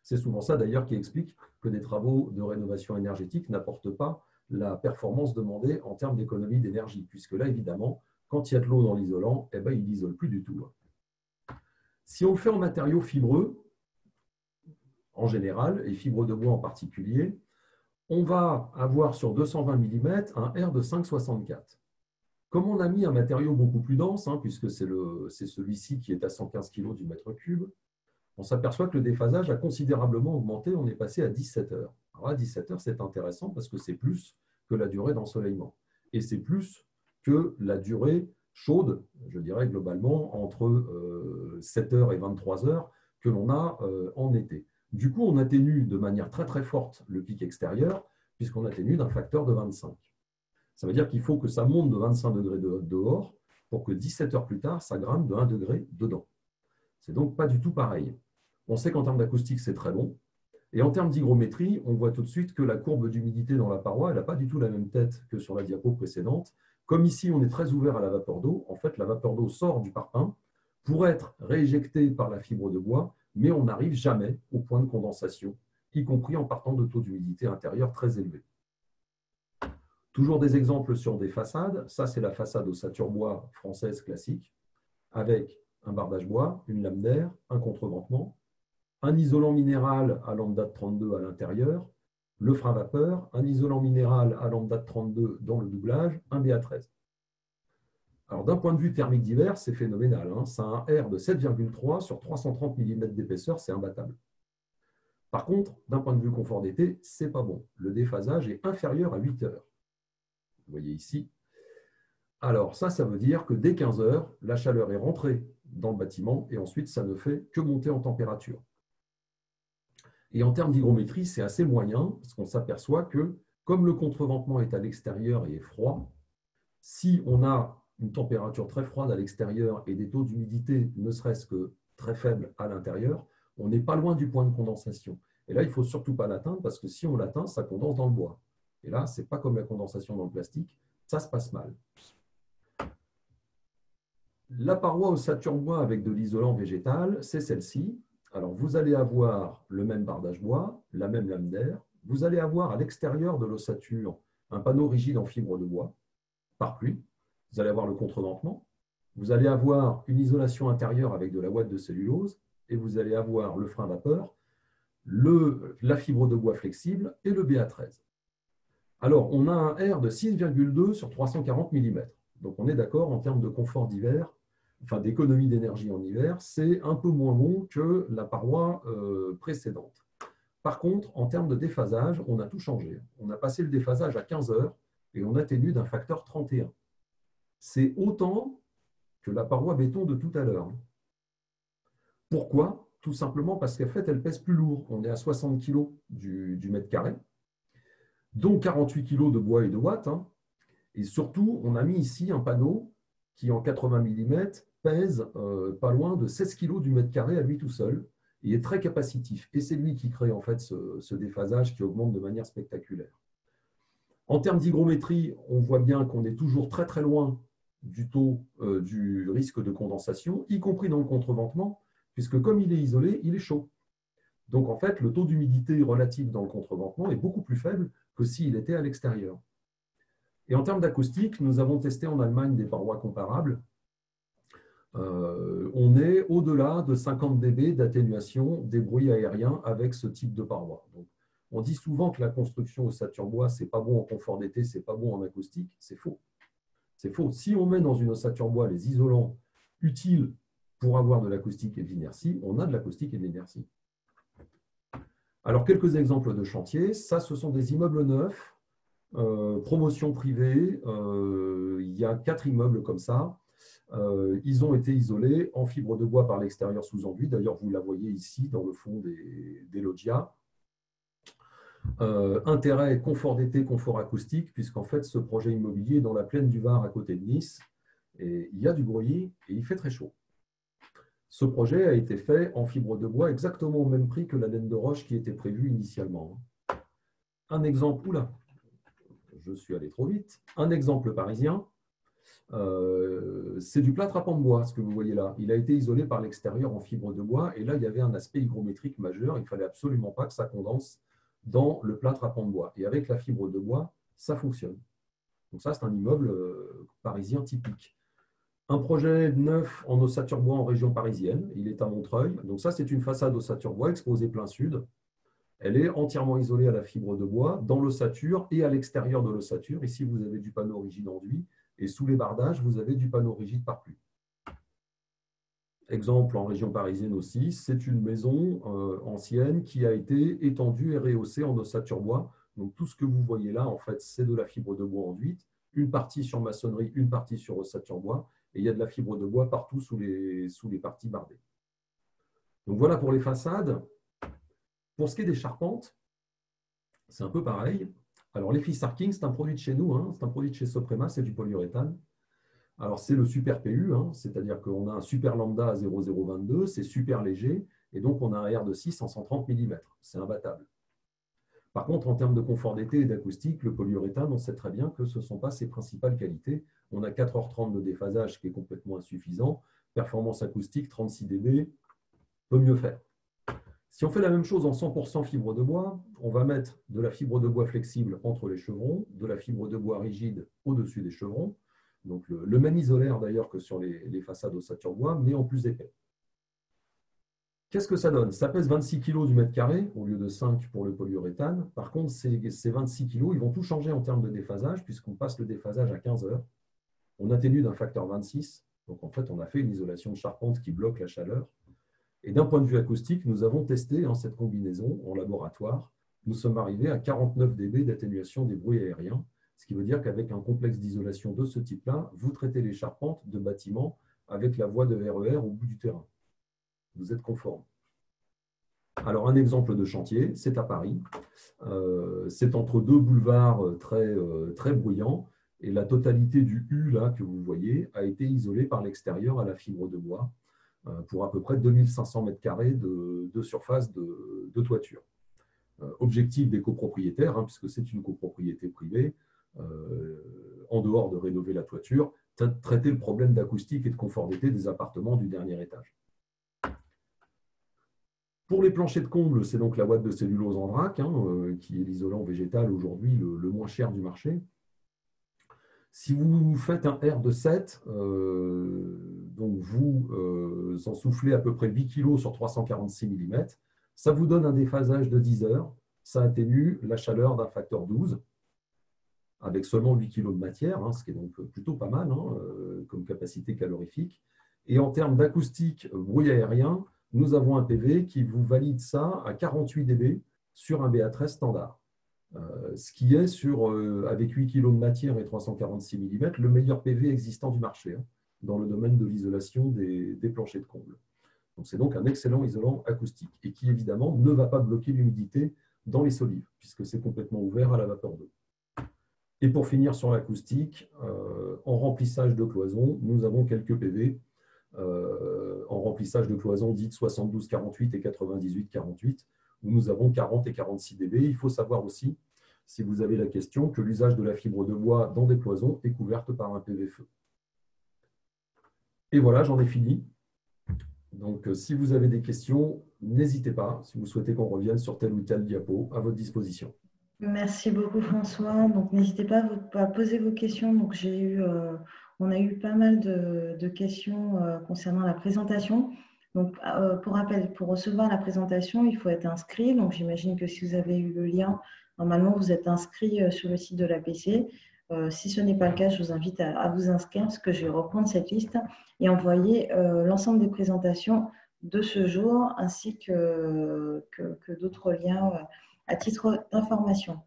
C'est souvent ça d'ailleurs qui explique que des travaux de rénovation énergétique n'apportent pas la performance demandée en termes d'économie d'énergie, puisque là, évidemment, quand il y a de l'eau dans l'isolant, eh ben, il n'isole plus du tout. Si on le fait en matériaux fibreux, en général, et fibres de bois en particulier, on va avoir sur 220 mm un R de 5,64. Comme on a mis un matériau beaucoup plus dense, hein, puisque c'est celui-ci qui est à 115 kg du mètre cube, on s'aperçoit que le déphasage a considérablement augmenté. On est passé à 17 heures. Alors à 17 heures, c'est intéressant parce que c'est plus que la durée d'ensoleillement. Et c'est plus que la durée chaude, je dirais globalement, entre 7 heures et 23 heures que l'on a en été. Du coup, on atténue de manière très très forte le pic extérieur, puisqu'on atténue d'un facteur de 25. Ça veut dire qu'il faut que ça monte de 25 degrés dehors pour que 17 heures plus tard, ça grimpe de 1 degré dedans. C'est donc pas du tout pareil. On sait qu'en termes d'acoustique, c'est très bon. Et en termes d'hygrométrie, on voit tout de suite que la courbe d'humidité dans la paroi, elle n'a pas du tout la même tête que sur la diapo précédente. Comme ici, on est très ouvert à la vapeur d'eau, en fait, la vapeur d'eau sort du parpaing pour être rééjectée par la fibre de bois, mais on n'arrive jamais au point de condensation, y compris en partant de taux d'humidité intérieur très élevés. Toujours des exemples sur des façades. Ça, c'est la façade ossature bois française classique, avec un bardage bois, une lame d'air, un contreventement, un isolant minéral à lambda de 32 à l'intérieur, le frein vapeur, un isolant minéral à lambda de 32 dans le doublage, un BA13. Alors, d'un point de vue thermique divers, c'est phénoménal, hein. Ça a un R de 7,3 sur 330 mm d'épaisseur, c'est imbattable. Par contre, d'un point de vue confort d'été, c'est pas bon. Le déphasage est inférieur à 8 heures. Vous voyez ici. Alors, ça veut dire que dès 15 heures, la chaleur est rentrée dans le bâtiment et ensuite, ça ne fait que monter en température. Et en termes d'hygrométrie, c'est assez moyen parce qu'on s'aperçoit que, comme le contreventement est à l'extérieur et est froid, si on a une température très froide à l'extérieur et des taux d'humidité ne serait-ce que très faibles à l'intérieur, on n'est pas loin du point de condensation. Et là, il ne faut surtout pas l'atteindre parce que si on l'atteint, ça condense dans le bois. Et là, ce n'est pas comme la condensation dans le plastique, ça se passe mal. La paroi ossature bois avec de l'isolant végétal, c'est celle-ci. Alors, vous allez avoir le même bardage bois, la même lame d'air. Vous allez avoir à l'extérieur de l'ossature un panneau rigide en fibre de bois, par pluie. Vous allez avoir le contreventement. Vous allez avoir une isolation intérieure avec de la ouate de cellulose. et vous allez avoir le frein vapeur, la fibre de bois flexible et le BA13. Alors, on a un R de 6,2 sur 340 mm. Donc, on est d'accord en termes de confort d'hiver, enfin d'économie d'énergie en hiver, c'est un peu moins bon que la paroi précédente. Par contre, en termes de déphasage, on a tout changé. On a passé le déphasage à 15 heures et on atténue d'un facteur 31. C'est autant que la paroi béton de tout à l'heure. Pourquoi? Tout simplement parce qu'en fait, elle pèse plus lourd. On est à 60 kg du mètre carré, donc 48 kg de bois et de watts. Et surtout, on a mis ici un panneau qui, en 80 mm, pèse pas loin de 16 kg du mètre carré à lui tout seul. Il est très capacitif. Et c'est lui qui crée en fait ce déphasage qui augmente de manière spectaculaire. En termes d'hygrométrie, on voit bien qu'on est toujours très très loin du taux du risque de condensation, y compris dans le contreventement, puisque comme il est isolé, il est chaud. Donc en fait, le taux d'humidité relatif dans le contreventement est beaucoup plus faible que s'il était à l'extérieur. Et en termes d'acoustique, nous avons testé en Allemagne des parois comparables. On est au-delà de 50 dB d'atténuation des bruits aériens avec ce type de paroi. Donc, on dit souvent que la construction ossature bois, ce n'est pas bon en confort d'été, ce n'est pas bon en acoustique. C'est faux. C'est faux. Si on met dans une ossature bois les isolants utiles pour avoir de l'acoustique et de l'inertie, on a de l'acoustique et de l'inertie. Alors, quelques exemples de chantier. Ça, ce sont des immeubles neufs, promotion privée. Il y a 4 immeubles comme ça. Ils ont été isolés en fibre de bois par l'extérieur sous enduit. D'ailleurs, vous la voyez ici dans le fond des loggias. Intérêt, confort d'été, confort acoustique, puisqu'en fait, ce projet immobilier est dans la plaine du Var à côté de Nice. Et il y a du bruit et il fait très chaud. Ce projet a été fait en fibre de bois exactement au même prix que la laine de roche qui était prévue initialement. Un exemple, oula, je suis allé trop vite. Un exemple parisien. C'est du plâtre à pan de bois, ce que vous voyez là. Il a été isolé par l'extérieur en fibre de bois et là, il y avait un aspect hygrométrique majeur. Il ne fallait absolument pas que ça condense dans le plâtre à pan de bois. Et avec la fibre de bois, ça fonctionne. Donc ça, c'est un immeuble parisien typique. Un projet neuf en ossature bois en région parisienne. Il est à Montreuil. Donc ça, c'est une façade ossature bois exposée plein sud. Elle est entièrement isolée à la fibre de bois dans l'ossature et à l'extérieur de l'ossature. Ici, vous avez du panneau rigide enduit. Et sous les bardages, vous avez du panneau rigide par pluie. Exemple en région parisienne aussi, c'est une maison ancienne qui a été étendue et rehaussée en ossature bois. Donc tout ce que vous voyez là, en fait, c'est de la fibre de bois enduite, une partie sur maçonnerie, une partie sur ossature bois, et il y a de la fibre de bois partout sous les parties bardées. Donc voilà pour les façades. Pour ce qui est des charpentes, c'est un peu pareil. Alors l'Effice Arking, c'est un produit de chez nous, c'est un produit de chez Soprema, c'est du polyuréthane. Alors c'est le super PU, c'est-à-dire qu'on a un super lambda à 0,022, c'est super léger, et donc on a un R de 6 en 130 mm. C'est imbattable. Par contre, en termes de confort d'été et d'acoustique, le polyuréthane, on sait très bien que ce ne sont pas ses principales qualités. On a 4h30 de déphasage qui est complètement insuffisant. Performance acoustique, 36 dB, peut mieux faire. Si on fait la même chose en 100% fibre de bois, on va mettre de la fibre de bois flexible entre les chevrons, de la fibre de bois rigide au-dessus des chevrons, donc le même isolaire d'ailleurs que sur les façades ossature bois, mais en plus épais. Qu'est-ce que ça donne? Ça pèse 26 kg du mètre carré au lieu de 5 pour le polyuréthane. Par contre, ces 26 kg, ils vont tout changer en termes de déphasage, puisqu'on passe le déphasage à 15 heures. On atténue d'un facteur 26. Donc en fait, on a fait une isolation de charpente qui bloque la chaleur. Et d'un point de vue acoustique, nous avons testé cette combinaison en laboratoire. Nous sommes arrivés à 49 dB d'atténuation des bruits aériens, ce qui veut dire qu'avec un complexe d'isolation de ce type-là, vous traitez les charpentes de bâtiments avec la voie de RER au bout du terrain. Vous êtes conforme. Alors, un exemple de chantier, c'est à Paris. C'est entre deux boulevards très bruyants. Et la totalité du U là, que vous voyez a été isolée par l'extérieur à la fibre de bois pour à peu près 2500 m² de surface de toiture. Objectif des copropriétaires, puisque c'est une copropriété privée, en dehors de rénover la toiture, traiter le problème d'acoustique et de confort d'été des appartements du dernier étage. Pour les planchers de comble, c'est donc la ouate de cellulose en vrac, qui est l'isolant végétal aujourd'hui le moins cher du marché. Si vous faites un R de 7, donc vous en soufflez à peu près 8 kg sur 346 mm, ça vous donne un déphasage de 10 heures. Ça atténue la chaleur d'un facteur 12 avec seulement 8 kg de matière, hein, ce qui est donc plutôt pas mal hein, comme capacité calorifique. Et en termes d'acoustique bruit aérien, nous avons un PV qui vous valide ça à 48 dB sur un BA13 standard. Ce qui est, avec 8 kg de matière et 346 mm, le meilleur PV existant du marché hein, dans le domaine de l'isolation des planchers de comble. C'est donc un excellent isolant acoustique et qui, évidemment, ne va pas bloquer l'humidité dans les solives, puisque c'est complètement ouvert à la vapeur d'eau. Et pour finir sur l'acoustique, en remplissage de cloison, nous avons quelques PV en remplissage de cloison dites 72-48 et 98-48, où nous avons 40 et 46 dB. Il faut savoir aussi, si vous avez la question, que l'usage de la fibre de bois dans des cloisons est couverte par un PV feu. Et voilà, j'en ai fini. Donc, si vous avez des questions, n'hésitez pas, si vous souhaitez qu'on revienne sur tel ou tel diapo, à votre disposition. Merci beaucoup François. Donc n'hésitez pas à poser vos questions. Donc on a eu pas mal de questions concernant la présentation. Donc pour rappel, pour recevoir la présentation, il faut être inscrit. Donc j'imagine que si vous avez eu le lien, normalement vous êtes inscrit sur le site de l'APC. Si ce n'est pas le cas, je vous invite à vous inscrire parce que je vais reprendre cette liste et envoyer l'ensemble des présentations de ce jour ainsi que d'autres liens à titre d'information.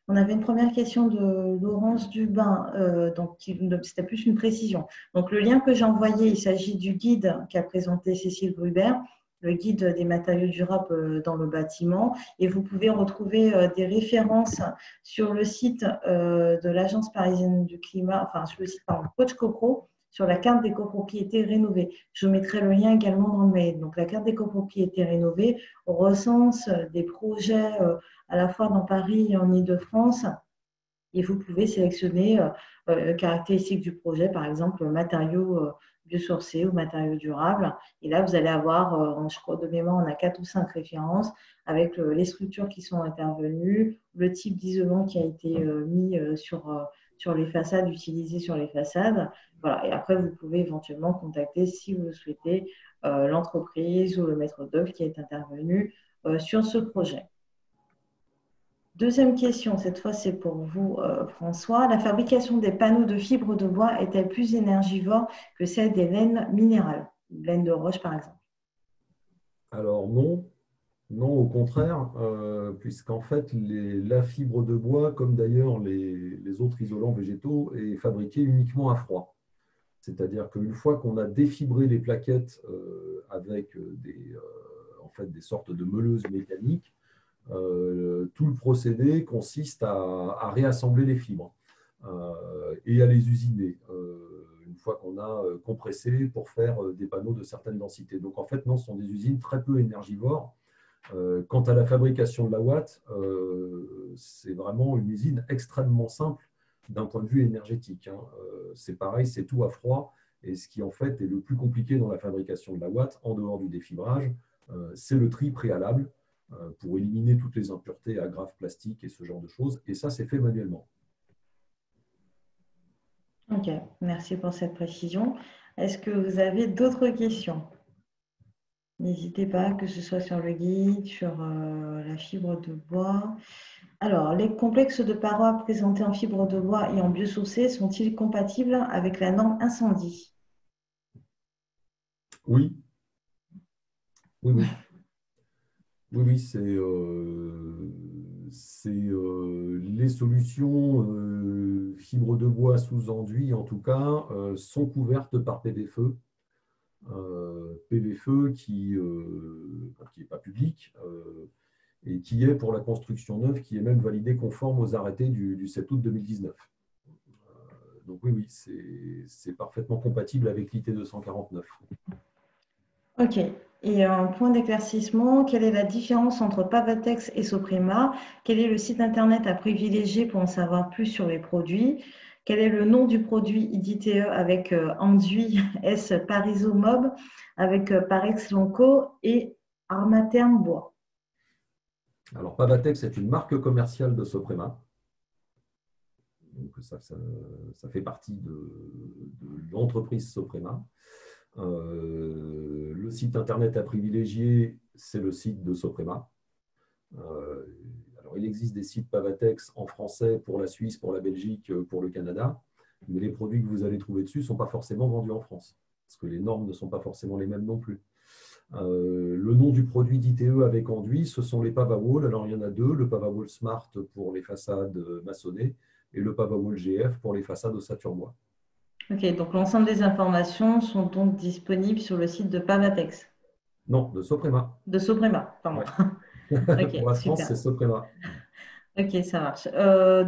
On avait une première question de Laurence Dubin, donc c'était plus une précision. Donc le lien que j'ai envoyé, il s'agit du guide qu'a présenté Cécile Gruber, le guide des matériaux durables dans le bâtiment. Et vous pouvez retrouver des références sur le site de l'Agence parisienne du climat, enfin sur le site Coach Copro, sur la carte des copropriétés rénovées. Je vous mettrai le lien également dans le mail. Donc, la carte des copropriétés rénovées recense des projets à la fois dans Paris et en Île-de-France. Et vous pouvez sélectionner caractéristiques du projet, par exemple matériaux biosourcés ou matériaux durables. Et là, vous allez avoir, je crois de mémoire, on a 4 ou 5 références avec les structures qui sont intervenues, le type d'isolant qui a été mis sur les façades, utilisé sur les façades. Voilà. Et après, vous pouvez éventuellement contacter, si vous le souhaitez, l'entreprise ou le maître d'œuvre qui est intervenu sur ce projet. Deuxième question, cette fois c'est pour vous François. La fabrication des panneaux de fibres de bois est-elle plus énergivore que celle des laines minérales, laine de roche par exemple? Alors non, non au contraire, puisqu'en fait la fibre de bois, comme d'ailleurs les autres isolants végétaux, est fabriquée uniquement à froid. C'est-à-dire qu'une fois qu'on a défibré les plaquettes avec en fait, des sortes de meuleuses mécaniques, tout le procédé consiste à réassembler les fibres et à les usiner une fois qu'on a compressé pour faire des panneaux de certaines densités. Donc en fait, non, ce sont des usines très peu énergivores. Quant à la fabrication de la ouate, c'est vraiment une usine extrêmement simple d'un point de vue énergétique. C'est pareil, c'est tout à froid. Et ce qui en fait est le plus compliqué dans la fabrication de la ouate, en dehors du défibrage, c'est le tri préalable pour éliminer toutes les impuretés agrafes plastiques et ce genre de choses. Et ça, c'est fait manuellement. Ok, merci pour cette précision. Est-ce que vous avez d'autres questions? N'hésitez pas, que ce soit sur le guide, sur la fibre de bois. Alors, les complexes de parois présentés en fibre de bois et en biosourcé sont-ils compatibles avec la norme incendie? Oui. Oui, oui. Oui, c'est les solutions fibres de bois sous enduit, en tout cas, sont couvertes par PVFE. PVFE qui n'est pas public et qui est pour la construction neuve, qui est même validé conforme aux arrêtés du 7 août 2019. Donc oui, c'est parfaitement compatible avec l'IT 249. Ok. Et un point d'éclaircissement, quelle est la différence entre Pavatex et Soprema? Quel est le site internet à privilégier pour en savoir plus sur les produits? Quel est le nom du produit IDTE avec Enduit S Parisomob, avec Parex Lonco et Armatherm Bois? Alors Pavatex est une marque commerciale de Soprema. Donc ça fait partie de l'entreprise Soprema. Le site internet à privilégier, c'est le site de Soprema. Alors, il existe des sites Pavatex en français pour la Suisse, pour la Belgique, pour le Canada, mais les produits que vous allez trouver dessus ne sont pas forcément vendus en France, parce que les normes ne sont pas forcément les mêmes non plus. Le nom du produit d'ITE avec enduit, ce sont les Pavawall. Alors, il y en a deux, le Pavawall Smart pour les façades maçonnées et le Pavawall GF pour les façades ossature bois. Ok, donc l'ensemble des informations sont donc disponibles sur le site de Pavatex. Non, de Soprema. De Soprema, pardon. Ouais. Ok, Pour la France, super. c'est Soprema. Ok, ça marche.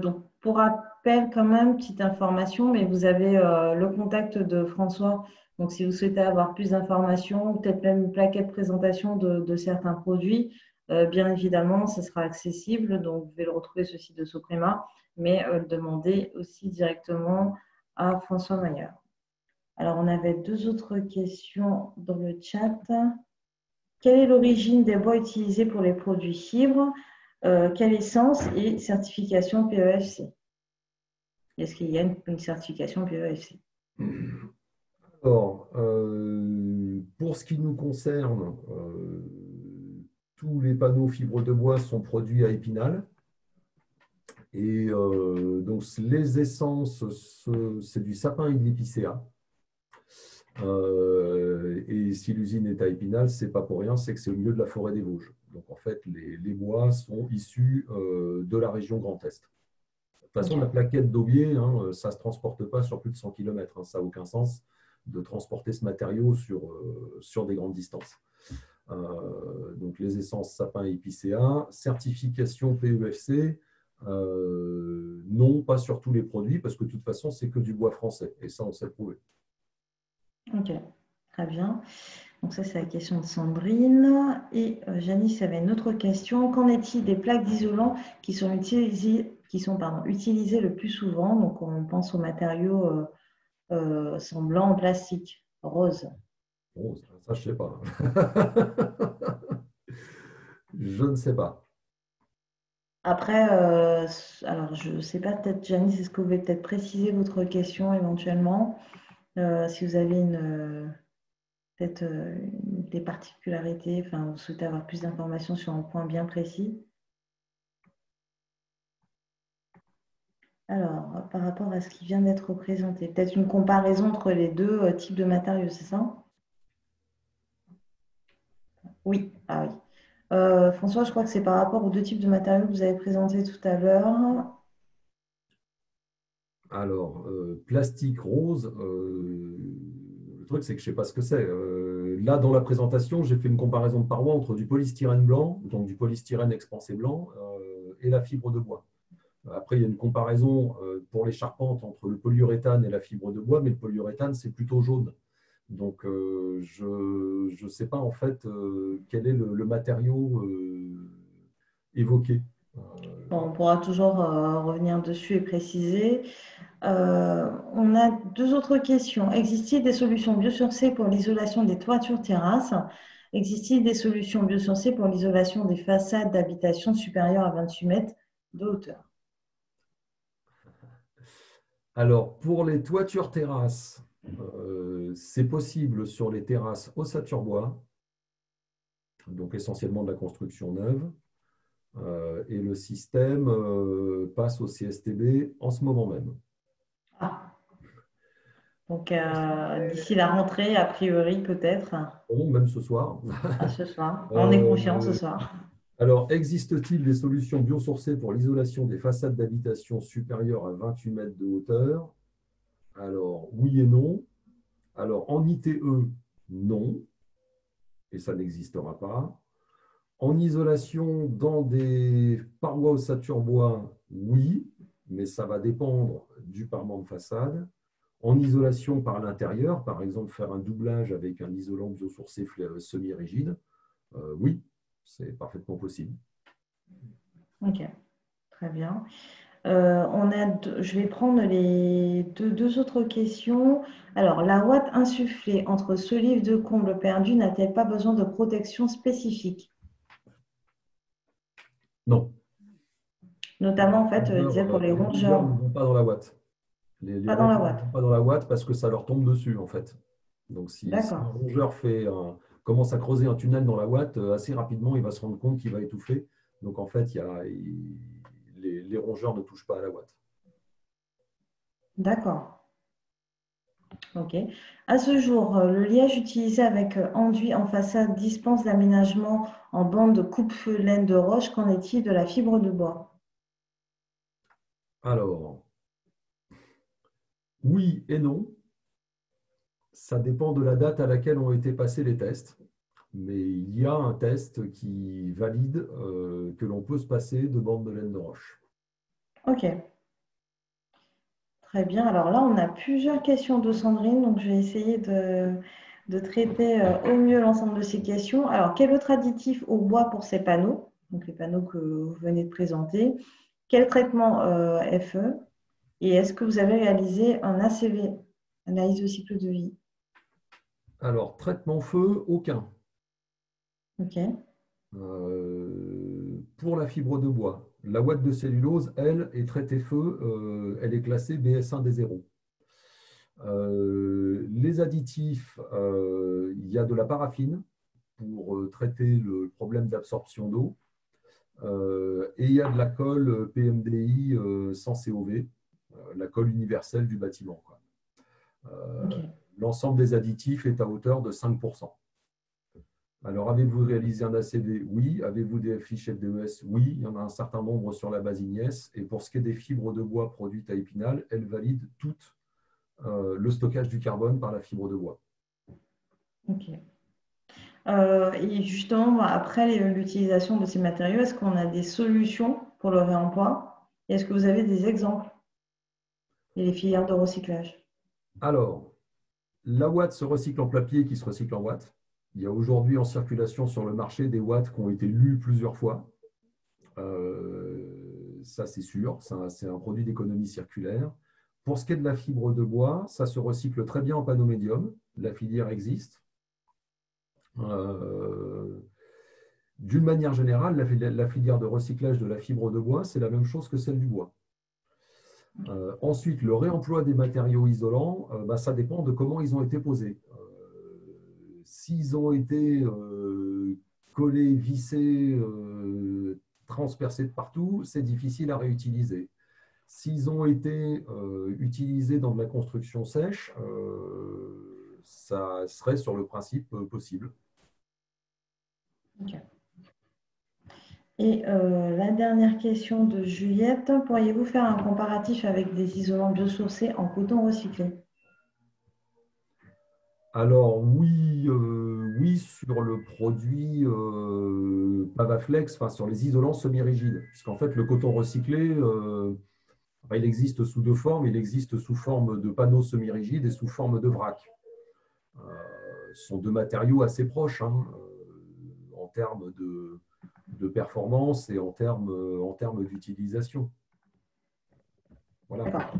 Donc, pour rappel, quand même, petite information, mais vous avez le contact de François. Donc, si vous souhaitez avoir plus d'informations, peut-être même une plaquette de présentation de certains produits, bien évidemment, ce sera accessible. Donc, vous pouvez le retrouver sur le site de Soprema, mais demandez aussi directement à François Mayer. Alors, on avait deux autres questions dans le chat. Quelle est l'origine des bois utilisés pour les produits fibres? Quelle essence et certification PEFC? Est-ce qu'il y a une certification PEFC? Alors, pour ce qui nous concerne, tous les panneaux fibres de bois sont produits à Épinal. Et donc, les essences, c'est du sapin illipicéa. Et si l'usine est à Épinal, ce n'est pas pour rien, c'est que c'est au milieu de la forêt des Vosges. Donc, en fait, les bois sont issus de la région Grand Est. De toute façon, la plaquette d'Aubier, ça ne se transporte pas sur plus de 100 km. Ça n'a aucun sens de transporter ce matériau sur des grandes distances. Donc, les essences sapin et épicéa, certification PEFC, non, pas sur tous les produits, parce que de toute façon, c'est que du bois français. Et ça, on sait le prouver. Ok, très bien. Donc ça, c'est la question de Sandrine. Et Janice avait une autre question. Qu'en est-il des plaques d'isolant qui sont utilisées le plus souvent? Donc, on pense aux matériaux semblants en plastique, rose. Bon, ça, je ne sais pas. Je ne sais pas. Après, alors je ne sais pas, peut-être Janice, est-ce que vous pouvez peut-être préciser votre question éventuellement, si vous avez peut-être des particularités, enfin vous souhaitez avoir plus d'informations sur un point bien précis. Alors, par rapport à ce qui vient d'être présenté, peut-être une comparaison entre les deux types de matériaux, c'est ça? Oui, ah oui. François, je crois que c'est par rapport aux deux types de matériaux que vous avez présentés tout à l'heure. Alors, plastique rose, le truc, c'est que je ne sais pas ce que c'est. Là, dans la présentation, j'ai fait une comparaison de parois entre du polystyrène blanc, donc du polystyrène expansé blanc, et la fibre de bois. Après, il y a une comparaison pour les charpentes entre le polyuréthane et la fibre de bois, mais le polyuréthane, c'est plutôt jaune. Donc, je ne sais pas en fait quel est le matériau évoqué. Bon, on pourra toujours revenir dessus et préciser. On a deux autres questions. Existe-t-il des solutions biosourcées pour l'isolation des toitures terrasses? Existe-t-il des solutions biosourcées pour l'isolation des façades d'habitation supérieures à 28 mètres de hauteur? Alors, pour les toitures terrasses, c'est possible sur les terrasses ossature bois, donc essentiellement de la construction neuve. Et le système passe au CSTB en ce moment même. Ah, donc d'ici la rentrée, a priori, peut-être. Bon, même ce soir. À ce soir. On est confiant ce soir. Alors, existe-t-il des solutions biosourcées pour l'isolation des façades d'habitation supérieures à 28 mètres de hauteur? Alors, oui et non. Alors, en ITE, non, et ça n'existera pas. En isolation dans des parois ossature bois, oui, mais ça va dépendre du parement de façade. En isolation par l'intérieur, par exemple faire un doublage avec un isolant biosourcé semi-rigide, oui, c'est parfaitement possible. Ok, très bien. Je vais prendre les deux autres questions. Alors, la ouate insufflée entre solives de comble perdu n'a-t-elle pas besoin de protection spécifique? Non. Notamment, en fait, je disais pour les Les rongeurs ne rongeurs, vont pas dans la ouate. Les pas dans la rongeurs ne ouate. vont pas dans la ouate parce que ça leur tombe dessus, en fait. Donc, si un D'accord. rongeur commence à creuser un tunnel dans la ouate, assez rapidement, il va se rendre compte qu'il va étouffer. Donc, en fait, les rongeurs ne touchent pas à la ouate. D'accord. Ok. À ce jour, le liège utilisé avec enduit en façade dispense d'aménagement en bande de coupe-feu laine de roche. Qu'en est-il de la fibre de bois? Alors, oui et non. Ça dépend de la date à laquelle ont été passés les tests. Mais il y a un test qui valide que l'on peut se passer de bande de laine de roche. Ok. Très bien. Alors là, on a plusieurs questions de Sandrine, donc je vais essayer de traiter au mieux l'ensemble de ces questions. Alors, quel autre additif au bois pour ces panneaux? Donc, les panneaux que vous venez de présenter. Quel traitement FE? Et est-ce que vous avez réalisé un ACV, analyse de cycle de vie? Alors, traitement feu, aucun. Ok, Pour la fibre de bois, la ouate de cellulose, elle, est traitée feu, elle est classée BS1 des 0. Les additifs, il y a de la paraffine pour traiter le problème d'absorption d'eau. Et il y a de la colle PMDI sans COV, la colle universelle du bâtiment, quoi. ok. L'ensemble des additifs est à hauteur de 5%. Alors, avez-vous réalisé un ACV? Oui. Avez-vous des fiches FDES? Oui. Il y en a un certain nombre sur la base Ignes. Et pour ce qui est des fibres de bois produites à Épinal, elles valident toutes le stockage du carbone par la fibre de bois. Ok. Et justement, après l'utilisation de ces matériaux, est-ce qu'on a des solutions pour le réemploi? Et est-ce que vous avez des exemples et les filières de recyclage? Alors, la ouate se recycle en papier qui se recycle en ouate. Il y a aujourd'hui en circulation sur le marché des ouates qui ont été lues plusieurs fois. Ça, c'est sûr. C'est un produit d'économie circulaire. Pour ce qui est de la fibre de bois, ça se recycle très bien en panneau médium. La filière existe. D'une manière générale, la filière de recyclage de la fibre de bois, c'est la même chose que celle du bois. Ensuite, le réemploi des matériaux isolants, ça dépend de comment ils ont été posés. S'ils ont été collés, vissés, transpercés de partout, c'est difficile à réutiliser. S'ils ont été utilisés dans de la construction sèche, ça serait sur le principe possible. Ok. Et la dernière question de Juliette, pourriez-vous faire un comparatif avec des isolants biosourcés en coton recyclé? Alors oui, oui sur le produit Pavaflex, enfin sur les isolants semi-rigides, puisqu'en fait le coton recyclé, il existe sous deux formes, il existe sous forme de panneaux semi-rigides et sous forme de vrac. Ce sont deux matériaux assez proches hein, en termes de performance et en termes d'utilisation. Voilà.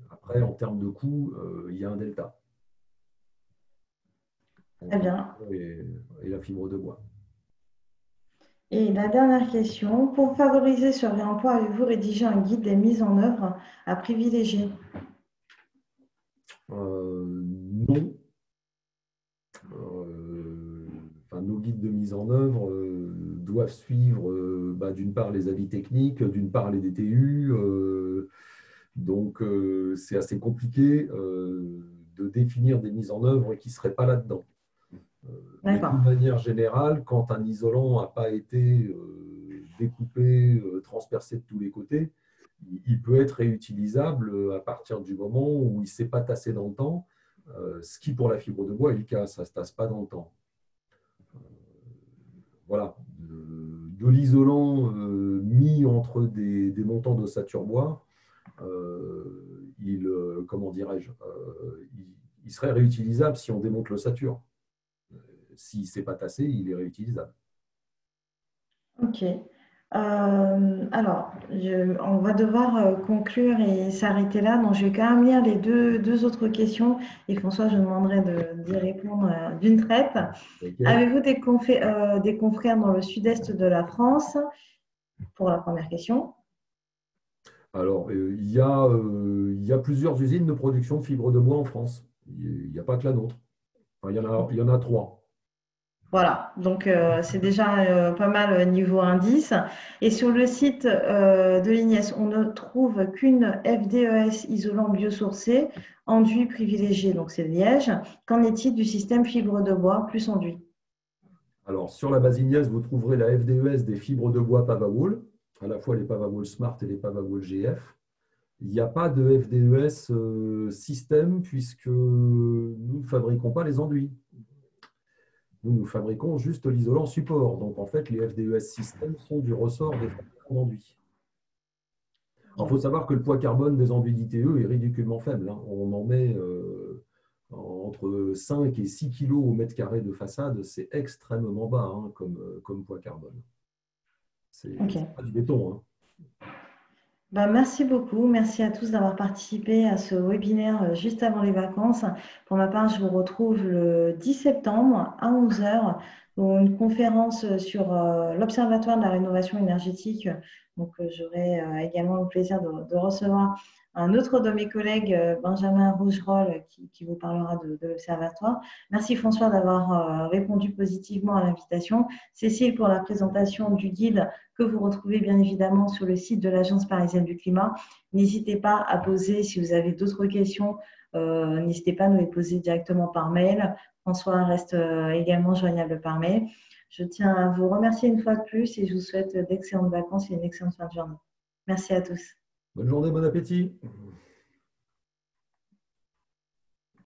Après, en termes de coût, il y a un delta. Très bien. Et la fibre de bois. Et la dernière question, pour favoriser ce réemploi, avez-vous rédigé un guide des mises en œuvre à privilégier? Non. Nos guides de mise en œuvre doivent suivre d'une part les avis techniques, d'une part les DTU. Donc, c'est assez compliqué de définir des mises en œuvre qui ne seraient pas là-dedans. Mais d'une manière générale, quand un isolant n'a pas été découpé, transpercé de tous les côtés, il peut être réutilisable à partir du moment où il ne s'est pas tassé dans le temps, ce qui pour la fibre de bois est le cas, ça ne se tasse pas dans le temps. Voilà, de l'isolant mis entre des montants d'ossature bois, comment dirais-je, il serait réutilisable si on démonte l'ossature. S'il ne s'est pas tassé, il est réutilisable. Ok. Alors, on va devoir conclure et s'arrêter là. Donc, je vais quand même lire les deux autres questions et François, je demanderai d'y répondre d'une traite. Okay. Avez-vous des confrères dans le sud-est de la France? pour la première question. Alors, il y a plusieurs usines de production de fibres de bois en France. Il n'y a pas que la nôtre. Enfin, il y en a 3. Voilà, donc c'est déjà pas mal niveau indice. Et sur le site de l'INES, on ne trouve qu'une FDES isolant biosourcé, enduit privilégié, donc c'est Liège. Qu'en est-il du système fibre de bois plus enduit? Alors, sur la base Ignace, vous trouverez la FDES des fibres de bois Pavawall, à la fois les Pavawall Smart et les Pavawall GF. Il n'y a pas de FDES système puisque nous ne fabriquons pas les enduits. Nous fabriquons juste l'isolant support. Donc, en fait, les FDES système sont du ressort des fabricants d'enduits. Il faut savoir que le poids carbone des enduits d'ITE est ridiculement faible. On en met entre 5 et 6 kg au mètre carré de façade. C'est extrêmement bas comme poids carbone. C'est pas du béton. Ben, merci beaucoup. Merci à tous d'avoir participé à ce webinaire juste avant les vacances. Pour ma part, je vous retrouve le 10 septembre à 11 h pour une conférence sur l'Observatoire de la rénovation énergétique. Donc, j'aurai également le plaisir de recevoir un autre de mes collègues, Benjamin Rougerolles, qui vous parlera de l'Observatoire. Merci François d'avoir répondu positivement à l'invitation. Cécile pour la présentation du guide que vous retrouvez bien évidemment sur le site de l'Agence parisienne du climat. N'hésitez pas à poser, si vous avez d'autres questions, n'hésitez pas à nous les poser directement par mail. François reste également joignable par mail. Je tiens à vous remercier une fois de plus et je vous souhaite d'excellentes vacances et une excellente fin de journée. Merci à tous. Bonne journée, bon appétit.